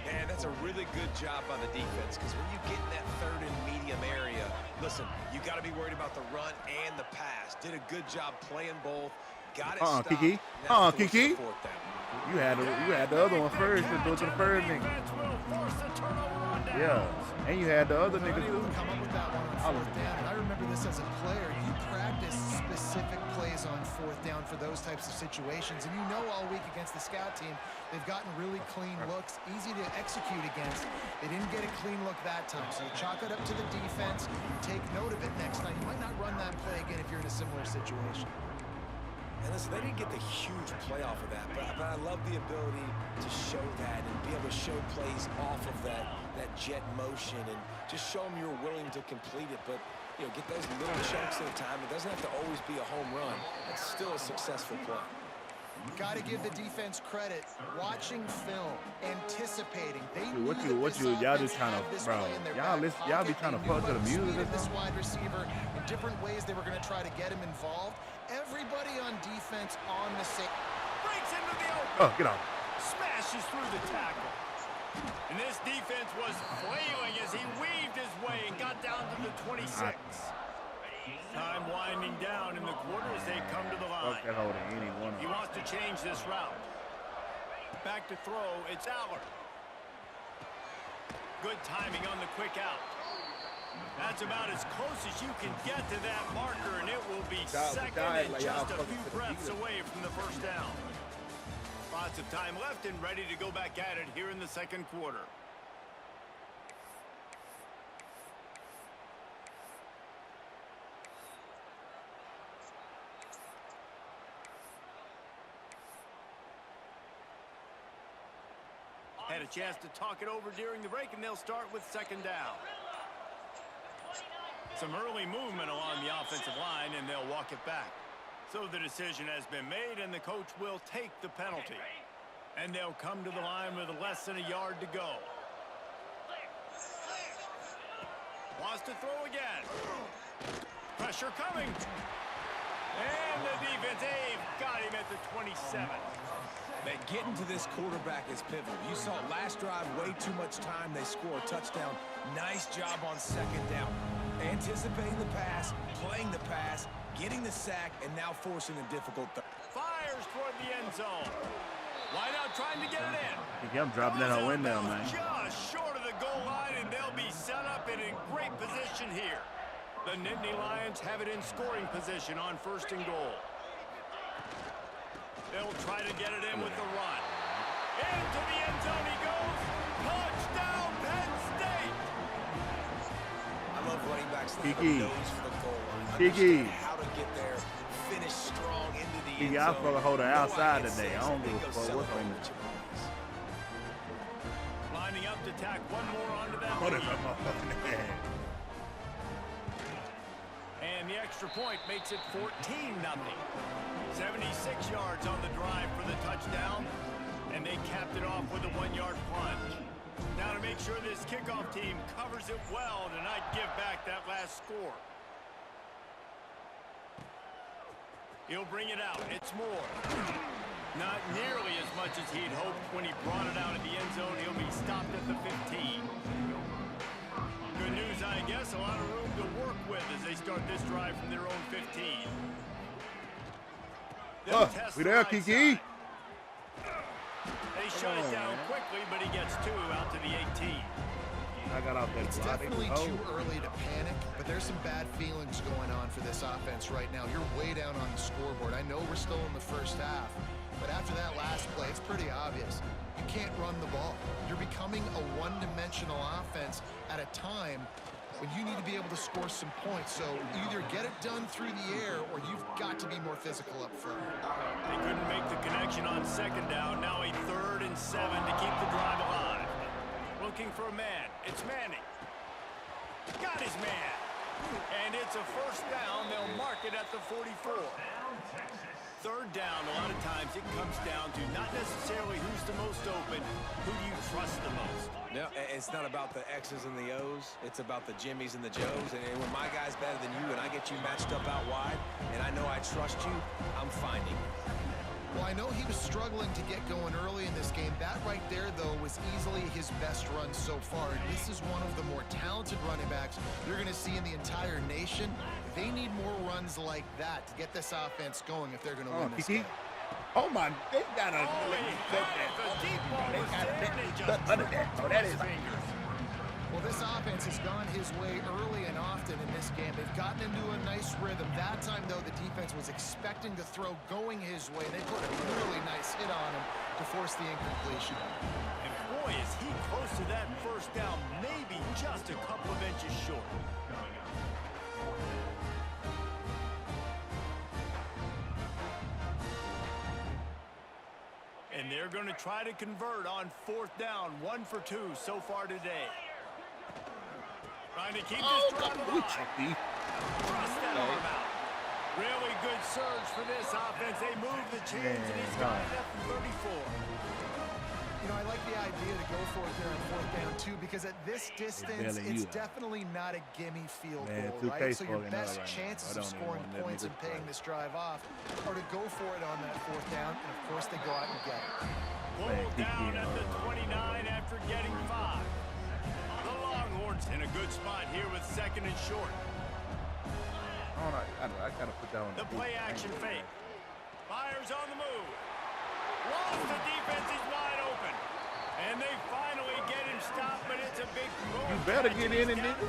Man, that's a really good job by the defense, because when you get in that 3rd and medium area, listen, you got to be worried about the run and the pass. Did a good job playing both. Got it stopped. Kiki. Now Kiki. force the 4th down. You had the other one first. You do it to the first nigga. Defense will force the turnover on downs. Yeah, and you had the other nigga Unable too. to come up with that one on 4th down. And I remember this as a player. You practice specific plays on 4th down for those types of situations. And you know all week against the scout team, they've gotten really clean looks, easy to execute against. They didn't get a clean look that time. So you chalk it up to the defense. Take note of it next time. You might not run that play again if you're in a similar situation. And listen, they didn't get the huge play off of that, but I love the ability to show that and be able to show plays off of that jet motion and just show them you're willing to complete it. But, you know, get those little chunks at a time. It doesn't have to always be a home run. It's still a successful play. Got to give the defense credit. Watching film, anticipating. They Dude, what knew you- that what you- this y'all just offense tryna- had this bro, play in their y'all back listen- y'all be pocket. trying to They fuck knew to the about music speed or of this something? wide receiver in different ways they were going to try to get him involved. Everybody on defense on the same. Breaks into the open. Oh, get off. Smashes through the tackle. And this defense was flailing as he weaved his way and got down to the 26. Time winding down in the quarter as they come to the line. Fuck that holding any one of He them. wants to change this route. Back to throw, it's Aller. Good timing on the quick out. That's about as close as you can get to that marker, and it will be second and just a few breaths away from the 1st down. Lots of time left and ready to go back at it here in the 2nd quarter. Had a chance to talk it over during the break, and they'll start with 2nd down. Some early movement along the offensive line, and they'll walk it back. So the decision has been made, and the coach will take the penalty. And they'll come to the line with less than a yard to go. Wants to throw again. Pressure coming. And the defense, they've got him at the 27. Man, getting to this quarterback is pivotal. You saw last drive, way too much time. They score a touchdown. Nice job on second down. Anticipating the pass, playing the pass, getting the sack, and now forcing a difficult throw. Fires toward the end zone. Why not trying to get it in? I'm dropping that whole window, man. Just short of the goal line, and they'll be set up and in great position here. The Nittany Lions have it in scoring position on 1st and goal. They'll try to get it in with the run. Into the end zone he goes. Touchdown, Penn State! I love running backs that Kiki. have nose for the goal line. Kiki. Understand how to get there, finish strong into the end Kiki, zone. I'm supposed to hold her outside No, I can't today. say I don't give a something. Go fuck what's celebrate on with your boys. Lining up to tack one more onto that What is lead. that motherfucking head? And the extra point makes it 14-0. 76 yards on the drive for the touchdown. And they capped it off with a 1-yard plunge. Now to make sure this kickoff team covers it well to not give back that last score. He'll bring it out. It's Moore. Not nearly as much as he'd hoped when he brought it out of the end zone. He'll be stopped at the 15. Good news, I guess. A lot of room to work with as they start this drive from their own 15. They'll test we the there, right Kiki? side. They shut it down quickly, but he gets 2 out to the 18. I got off that It's block. definitely Oh. too early to panic, but there's some bad feelings going on for this offense right now. You're way down on the scoreboard. I know we're still in the first half, but after that last play, it's pretty obvious. You can't run the ball. You're becoming a one-dimensional offense at a time when you need to be able to score some points. So either get it done through the air or you've got to be more physical up front. They couldn't make the connection on 2nd down. Now a 3rd and 7 to keep the drive alive. Looking for a man. It's Manning. Got his man. And it's a 1st down. They'll mark it at the 44. 3rd down, a lot of times it comes down to not necessarily who's the most open, who do you trust the most. No, it's not about the X's and the O's. It's about the Jimmys and the Joes. And when my guy's better than you and I get you matched up out wide, and I know I trust you, I'm finding you. Well, I know he was struggling to get going early in this game. That right there, though, was easily his best run so far. And this is one of the more talented running backs you're going to see in the entire nation. They need more runs like that to get this offense going if they're going to win this game. Oh, my. They got a... The deep ball was there, and he just under that. Oh, that is... fingers. Well, this offense has gone his way early and often in this game. They've gotten into a nice rhythm. That time, though, the defense was expecting the throw going his way. They put a really nice hit on him to force the incompletion. And boy, is he close to that 1st down, maybe just a couple of inches short. And they're going to try to convert on 4th down. 1 for 2 so far today. Trying to keep this drive alive. Thrust that arm out. Really good surge for this offense. They move the chains, and he's got it at the 34. You know, I like the idea to go for it there on 4th down, too, because at this distance, it's definitely not a gimme field goal, right? So your best chances of scoring points and paying this drive off are to go for it on that 4th down, and, of course, they go out and get it. Pulled down at the 29 after getting 5. The Longhorns in a good spot here with 2nd and short. All right, I gotta put that on The play action fake. Fires on the move. Lost the defense, he's wide open. And they finally get him stopped, but it's a big throw. You better get in and nigga.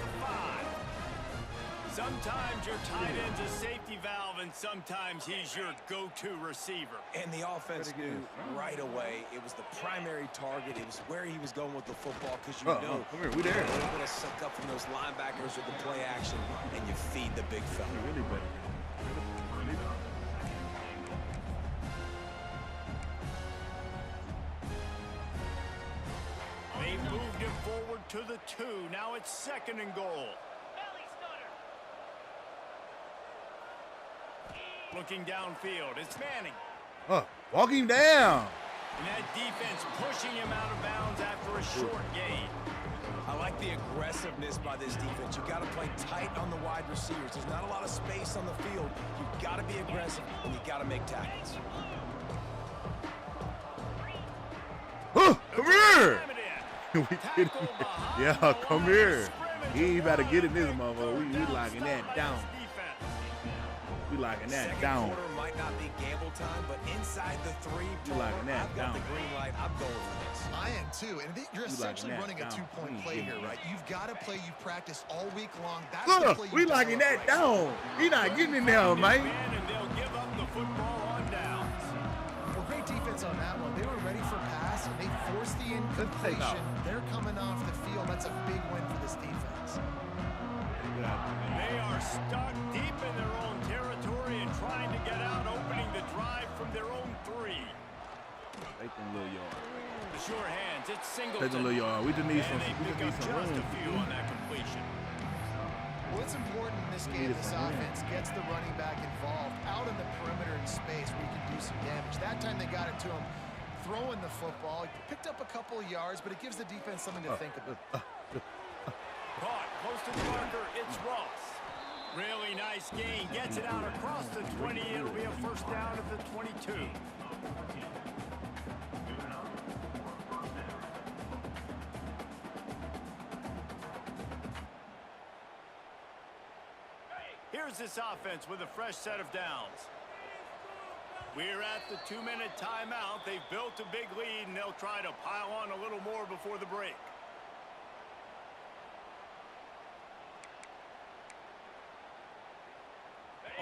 Sometimes your tight end's a safety valve, and sometimes he's your go-to receiver. And the offense knew right away it was the primary target. It was where he was going with the football because you know come here, we there. a little bit of suck up from those linebackers with the play action, and you feed the big fella. Really better. They moved him forward to the 2. Now it's 2nd and goal. Looking downfield, it's Manning. Walk him down. And that defense pushing him out of bounds after a short gain. I like the aggressiveness by this defense. You've got to play tight on the wide receivers. There's not a lot of space on the field. You've got to be aggressive, and you've got to make tackles. Come here! Yeah, come here. He ain't about to get in this motherfucker. We locking that down. We locking that Second down. quarter might not be gamble time, but inside the three, locking that I've got down. the green light. I'm going for this. I am too, and you're essentially that running a down. two-point play here, right? You've got to play you practice all week long. That's the Look, play you we locking develop that down. He not getting in there, man. And they'll give up the football on downs. Well, great defense on that one. They were ready for pass, and they forced the incompletion. They're coming off the field. That's a big win for this defense. They are stuck deep in their own territory and trying to get out, opening the drive from their own 3. Take them little yard. The sure hands, it's Singleton. Take them little yard. We just need some. And they We pick just need up some just room. a few on that completion. Well, it's important in this game. This offense gets the running back involved out in the perimeter in space where you can do some damage. That time they got it to him throwing the football. He picked up a couple of yards, but it gives the defense something to think about. Caught close to the marker, it's Ross. Really nice gain, gets it out across the 20. It'll be a first down at the 22. Here's this offense with a fresh set of downs. We're at the 2-minute timeout. They've built a big lead, and they'll try to pile on a little more before the break.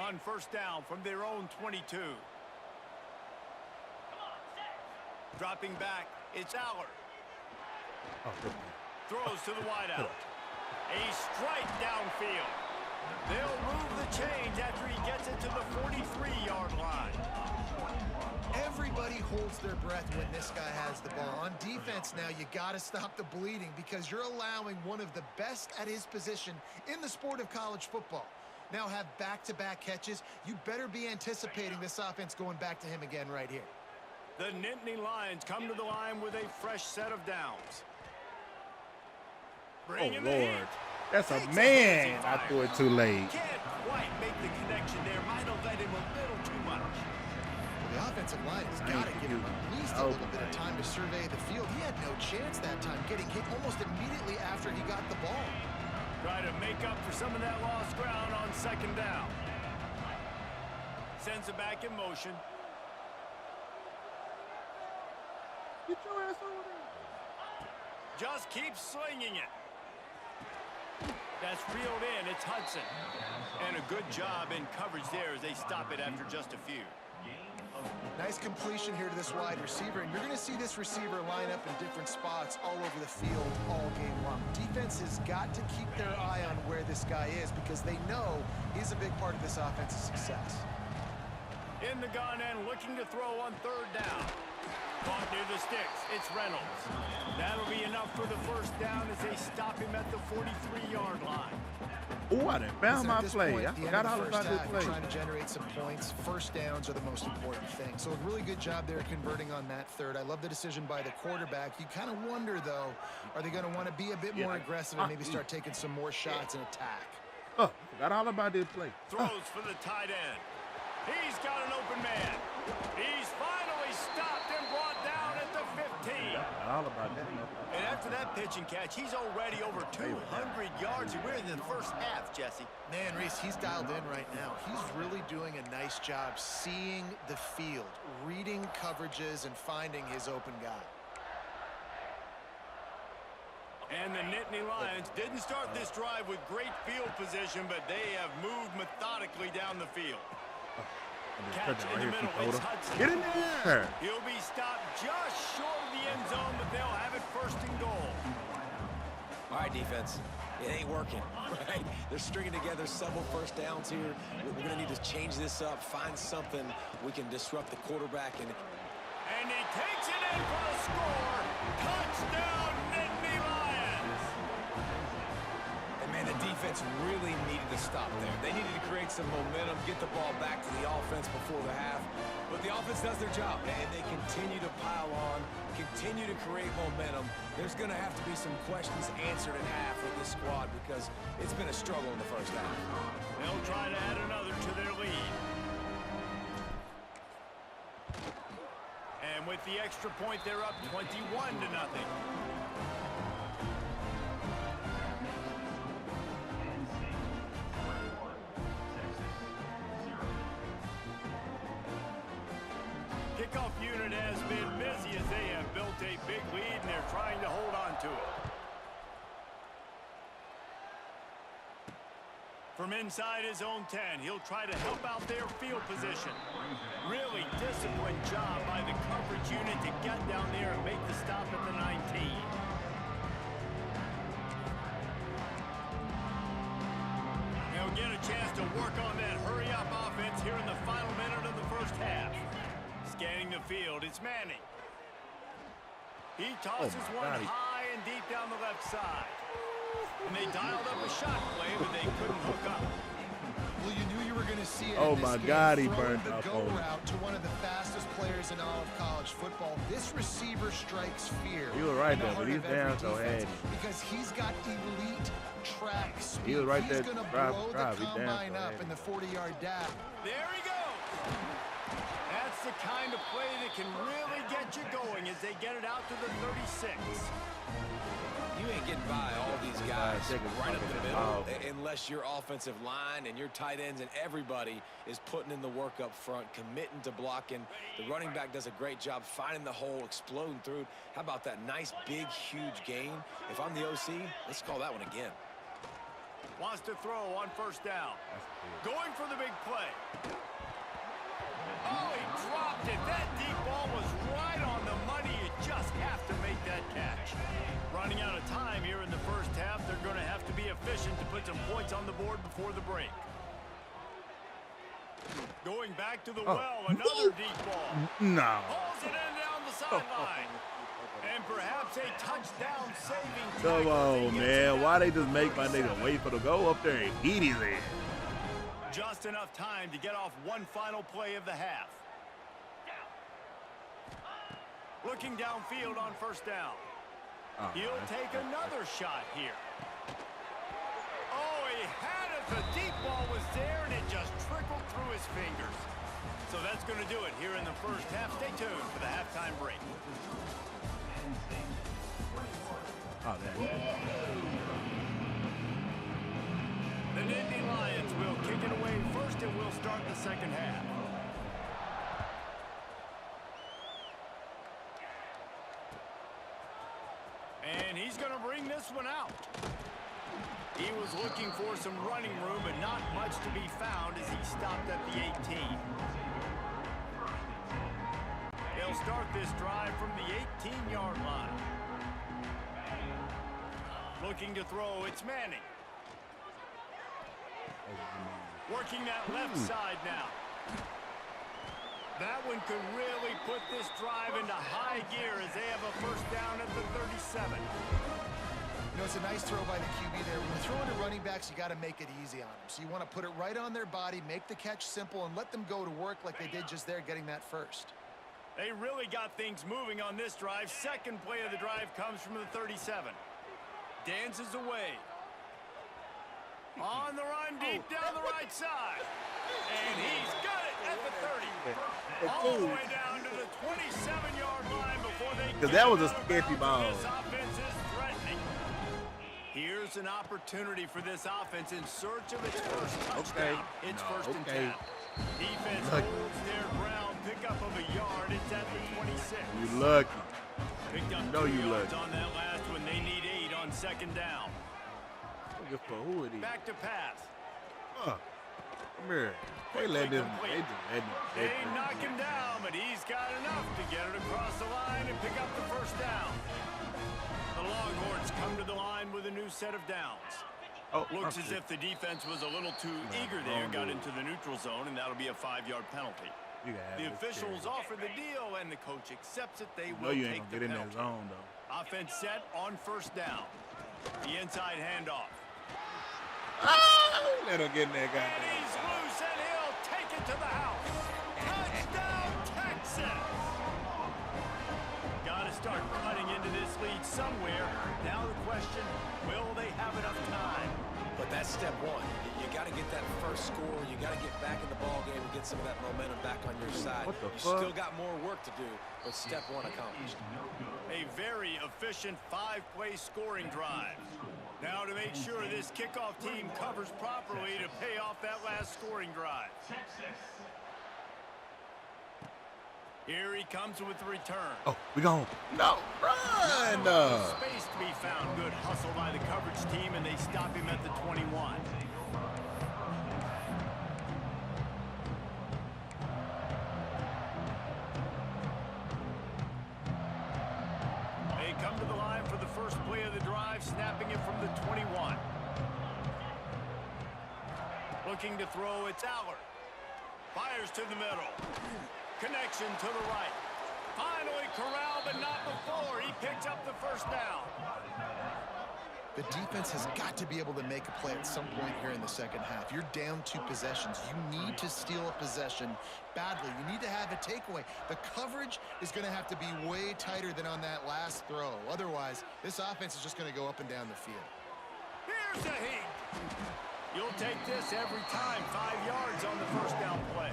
On first down from their own 22. Dropping back, it's Allard. Throws to the wideout. A strike downfield. They'll move the change after he gets it to the 43-yard line. Everybody holds their breath when this guy has the ball. On defense now, you got to stop the bleeding because you're allowing one of the best at his position in the sport of college football. Now have back-to-back catches. You better be anticipating this offense going back to him again right here. The Nittany Lions come to the line with a fresh set of downs. Bring in the heat. That's a man. I threw it too late. Can't quite make the connection there. Might have let him a little too much. Well, the offensive line has got to give him at least a little bit of time to survey the field. He had no chance that time, getting hit almost immediately after he got the ball. Try to make up for some of that lost ground on second down. Sends it back in motion. Get your ass over there. Just keeps slinging it. That's reeled in. It's Hudson. And a good job in coverage there as they stop it after just a few. Nice completion here to this wide receiver, and you're going to see this receiver line up in different spots all over the field all game long. Defense has got to keep their eye on where this guy is because they know he's a big part of this offense's success. In the gun and looking to throw on third down. Caught near the sticks. It's Reynolds. That'll be enough for the first down as they stop him at the 43-yard line. Oh, I done found my play. I forgot all about this play. Trying to generate some points. First downs are the most important thing. So a really good job there converting on that third. I love the decision by the quarterback. You kind of wonder, though, are they going to want to be a bit more aggressive and maybe start taking some more shots and attack? Oh, forgot all about this play. Throws for the tight end. He's got an open man. He's finally stopped and brought down at the 15. All about that. And after that pitch and catch, he's already over 200 yards, and we're in the first half, Jesse. Man, Reese, he's dialed in right now. He's really doing a nice job seeing the field, reading coverages, and finding his open guy. And the Nittany Lions didn't start this drive with great field position, but they have moved methodically down the field. Catch in the middle, it's Hudson. Get in there! He'll be stopped just short of the end zone, but they'll have it first and goal. All right, defense. It ain't working, right? They're stringing together several first downs here. We're going to need to change this up, find something we can disrupt the quarterback. And he takes it in for the score. Touchdown, Nittany Lions. And, man, the defense really needed to stop there. They needed to create some momentum, get the ball back to the offense before the half. But the offense does their job, and they continue to pile on, continue to create momentum. There's going to have to be some questions answered at half with this squad because it's been a struggle in the first half. They'll try to add another to their lead. And with the extra point, they're up 21-0. Kickoff unit has been busy as they have built a big lead and they're trying to hold on to it. From inside his own 10, he'll try to help out their field position. Really disciplined job by the coverage unit to get down there and make the stop at the 19. They'll get a chance to work on that hurry-up offense here in the final minute of the first half. Scanning the field, it's Manning. He tosses one high and deep down the left side. And they dialed up a shot play, but they couldn't hook up. Well, you knew you were going to see it. Oh in this my game. God, he Throwing burned the up go on him. route to one of the fastest players in all of college football. This receiver strikes fear. He was right in the there, but heart he's of every down, so defense hey. because he's got elite track speed. He was right he's there, going to drive, blow drive, the he's down, combine so up hey. in the 40-yard dash. There he goes. That's the kind of play that can really get you going as they get it out to the 36. You ain't getting by all these guys right up the Oh. middle unless your offensive line and your tight ends and everybody is putting in the work up front, committing to blocking. The running back does a great job finding the hole, exploding through. How about that nice, big, huge gain? If I'm the OC, let's call that one again. Wants to throw on first down. Going for the big play. Oh, he dropped it. That deep ball was right on the money. You just have to make that catch. Running out of time here in the first half, they're going to have to be efficient to put some points on the board before the break. Going back to the well, another deep ball. No. Pulls it in down the sideline. And perhaps a touchdown saving Come tackle as he on, gets it man. down Why to they the just make my 37. nigga wait for the go up there and eat his ass? Just enough time to get off one final play of the half. Looking downfield on first down. He'll take another shot here. Oh, he had it. The deep ball was there, and it just trickled through his fingers. So that's going to do it here in the first half. Stay tuned for the halftime break. Oh, man. The Nittany Lions will kick it away first, and we'll start the second half. And he's going to bring this one out. He was looking for some running room, but not much to be found as he stopped at the 18. They'll start this drive from the 18-yard line. Looking to throw, it's Manning. Working that left side now. That one could really put this drive into high gear as they have a first down at the 37. You know, it's a nice throw by the QB there. When you're throwing to running backs, you got to make it easy on them. So you want to put it right on their body, make the catch simple, and let them go to work like they did just there, getting that first. They really got things moving on this drive. Second play of the drive comes from the 37. Dances away. On the run, deep down the right side. And he's got it at the 30. All the way down to the 27-yard line before they Because get that was a out of sketchy bounds. ball. This offense is threatening. Here's an opportunity for this offense in search of its first touchdown. It's first and 10. Defense holds their ground. Pickup of a yard. It's at the 26. You lucky. Picked up know 2 you yards lucky. on that last one. They need 8 on second down. Look for who it is. Back to pass. Come here. They let this. They just let They him. knock him down, but he's got enough to get it across the line and pick up the first down. The Longhorns come to the line with a new set of downs. Looks as if the defense was a little too eager there, got into the neutral zone, and that'll be a 5-yard penalty. The officials offer the deal, and the coach accepts it. They will You take ain't the gonna get in that penalty. zone though. Offense set on first down. The inside handoff. Let him get in that And he's goddamn. loose, and he'll take it to the house. Touchdown, start cutting into this lead somewhere. Now the question, will they have enough time? But that's step one. You got to get that first score. You got to get back in the ball game and get some of that momentum back on your side. What the You fuck? still got more work to do, but step one accomplished. A very efficient 5-play scoring drive. Now to make sure this kickoff team covers properly to pay off that last scoring drive. Here he comes with the return. Oh, we gone. No, run! Space to be found. Good hustle by the coverage team, and they stop him at the 21. They come to the line for the first play of the drive, snapping it from the 21. Looking to throw, it's Allard. Fires to the middle. Connection to the right. Finally corralled, but not before. He picks up the first down. The defense has got to be able to make a play at some point here in the second half. You're down 2 possessions. You need to steal a possession badly. You need to have a takeaway. The coverage is going to have to be way tighter than on that last throw. Otherwise, this offense is just going to go up and down the field. Here's a heat. You'll take this every time. 5 yards on the first down play.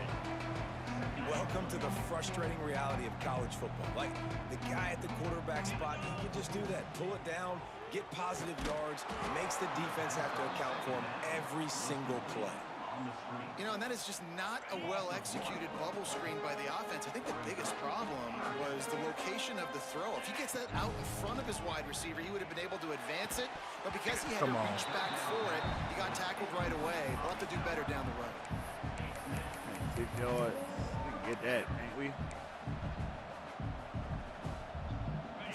Welcome to the frustrating reality of college football. Like, the guy at the quarterback spot, he can just do that. Pull it down, get positive yards, makes the defense have to account for him every single play. You know, and that is just not a well-executed bubble screen by the offense. I think the biggest problem was the location of the throw. If he gets that out in front of his wide receiver, he would have been able to advance it. But because he had to reach back for it, he got tackled right away. We'll have to do better down the road. 6 yards. Get that, ain't we?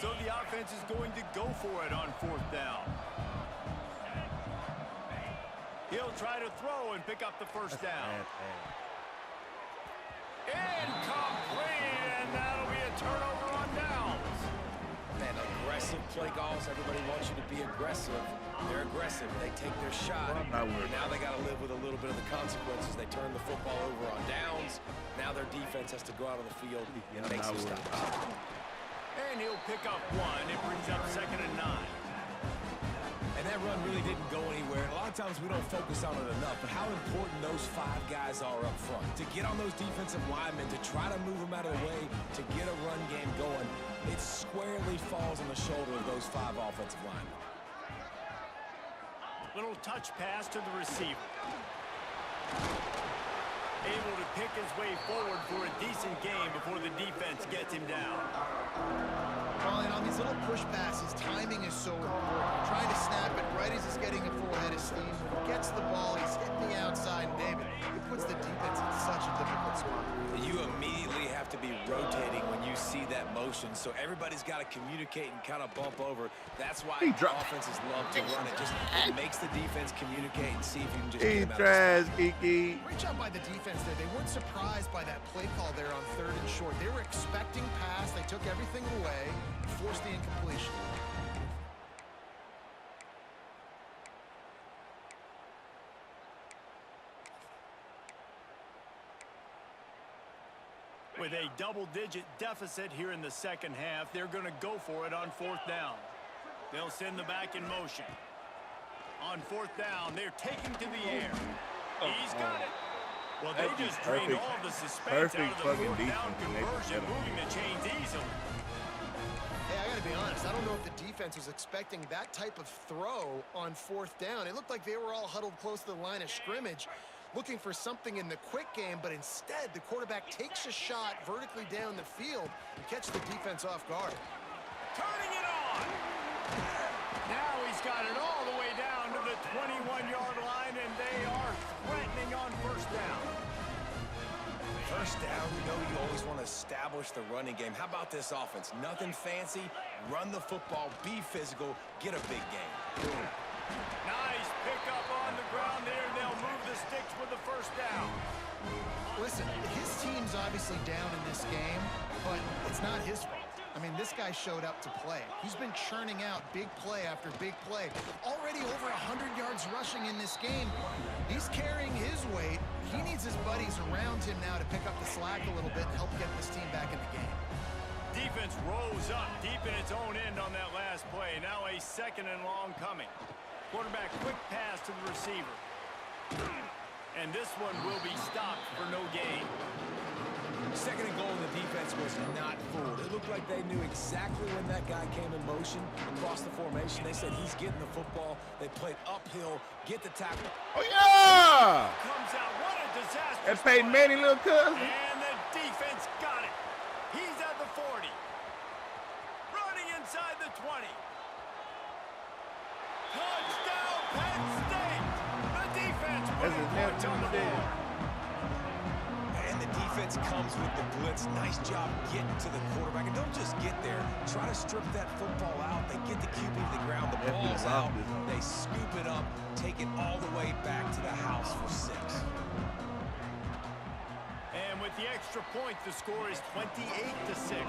So the offense is going to go for it on 4th down. He'll try to throw and pick up the first down. Incomplete, and that'll be a turnover on downs. Man, aggressive play calls. Everybody wants you to be aggressive. They're aggressive. They take their shot. Well, now they got to live with a little bit of the consequences. They turn the football over on downs. Now their defense has to go out on the field and make some stops. And he'll pick up 1. It brings up 2nd and 9. And that run really didn't go anywhere. A lot of times we don't focus on it enough, but how important those 5 guys are up front. To get on those defensive linemen, to try to move them out of the way, to get a run game going, it squarely falls on the shoulder of those 5 offensive linemen. Little touch pass to the receiver. Able to pick his way forward for a decent game before the defense gets him down. Well, and on these little push passes, timing is so important. You're trying to snap it right as he's getting a full head of steam. When he gets the ball, he's hitting the outside, and David, it puts the defense in such a difficult spot. You immediately have to be rotating when you see that motion, so everybody's got to communicate and kind of bump over. That's why offenses love to run it. Just it makes the defense communicate and see if you can just get him out of the Kiki. Great job by the defense there. They weren't surprised by that play call there on 3rd and short. They were expecting pass. They took everything away, forced the incompletion. With a double-digit deficit here in the second half, they're going to go for it on 4th down. They'll send the back in motion. On 4th down, they're taking to the air. He's got it. Well, they just drained all of the suspense out of the 4th down conversion, moving the chains easily. Hey, I got to be honest. I don't know if the defense was expecting that type of throw on 4th down. It looked like they were all huddled close to the line of scrimmage, looking for something in the quick game, but instead the quarterback takes a shot vertically down the field and catches the defense off guard. Turning it on! Now he's got it all the way down to the 21-yard line, and they are threatening on 1st down. First down, you always want to establish the running game. How about this offense? Nothing fancy. Run the football, be physical, get a big game. Nice pickup on the ground there. They'll move the sticks with the 1st down. Listen, his team's obviously down in this game, but it's not his fault. I mean, this guy showed up to play. He's been churning out big play after big play. Already over 100 yards rushing in this game. He's carrying his weight. He needs his buddies around him now to pick up the slack a little bit and help get this team back in the game. defense rose up deep in its own end on that last play. Now a 2nd and long coming. Quarterback quick pass to the receiver. And this one will be stopped for no gain. 2nd and goal, and the defense was not fooled. It looked like they knew exactly when that guy came in motion across the formation. They said he's getting the football. They played uphill, get the tackle. Oh, yeah! Comes out. What a disaster. That's Peyton Manning, little cousin. And the defense got it. He's at the 40. Running inside the 20. Touchdown, Penn State. The defense putting points on the board. And the defense comes with the blitz. Nice job getting to the quarterback. And don't just get there. Try to strip that football out. They get the QB to the ground. The ball's out. They scoop it up, take it all the way back to the house for 6. And with the extra point, the score is 28-6.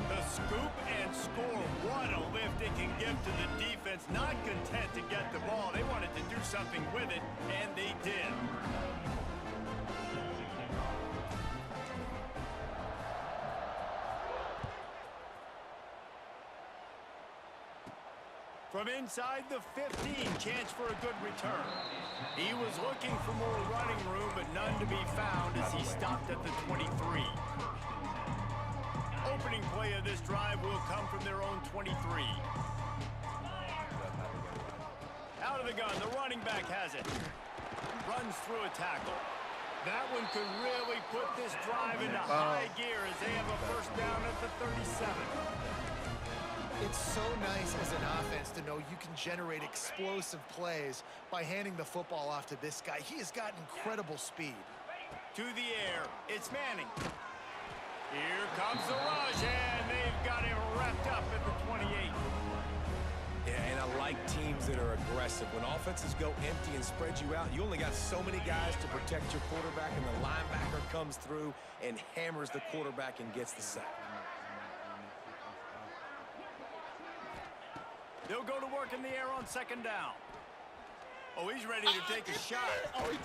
The scoop and score. What a lift it can give to the defense. Not content to get the ball. They wanted to do something with it, and they did. From inside the 15, chance for a good return. He was looking for more running room, but none to be found as he stopped at the 23. Opening play of this drive will come from their own 23. Out of the gun, the running back has it. Runs through a tackle. That one could really put this drive into high gear as they have a 1st down at the 37. It's so nice as an offense to know you can generate explosive plays by handing the football off to this guy. He has got incredible speed. To the air, it's Manning. Here comes the rush, and they've got him wrapped up at the 28. Yeah, and I like teams that are aggressive. When offenses go empty and spread you out, you only got so many guys to protect your quarterback, and the linebacker comes through and hammers the quarterback and gets the sack. They'll go to work in the air on 2nd down. Oh, he's ready to take a shot. Oh, he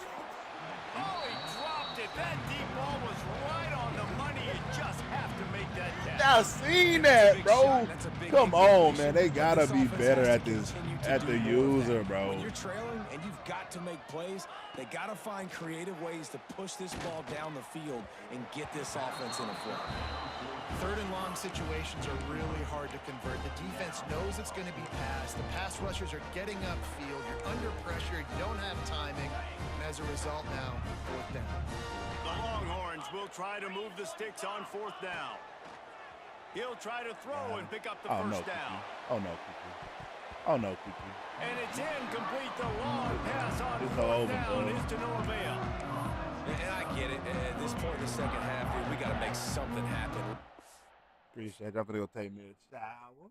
dropped it. That deep ball was right on the money. You just have to make that catch. I seen that, bro. Come on, man. They gotta be better at this, at the user, bro. When you're trailing and you've got to make plays, they got to find creative ways to push this ball down the field and get this offense in a flow. 3rd and long situations are really hard to convert. The defense knows it's going to be passed. The pass rushers are getting upfield. You're under pressure. You don't have timing. And as a result now, 4th down. The Longhorns will try to move the sticks on 4th down. He'll try to throw and pick up the 1st down. Oh, no, PP. Oh, no, PP. And it's incomplete. The long pass on 4th down is to no avail. And I get it. At this point in the 2nd half, dude, we got to make something happen. Appreciate it. I'm gonna go take me a shower.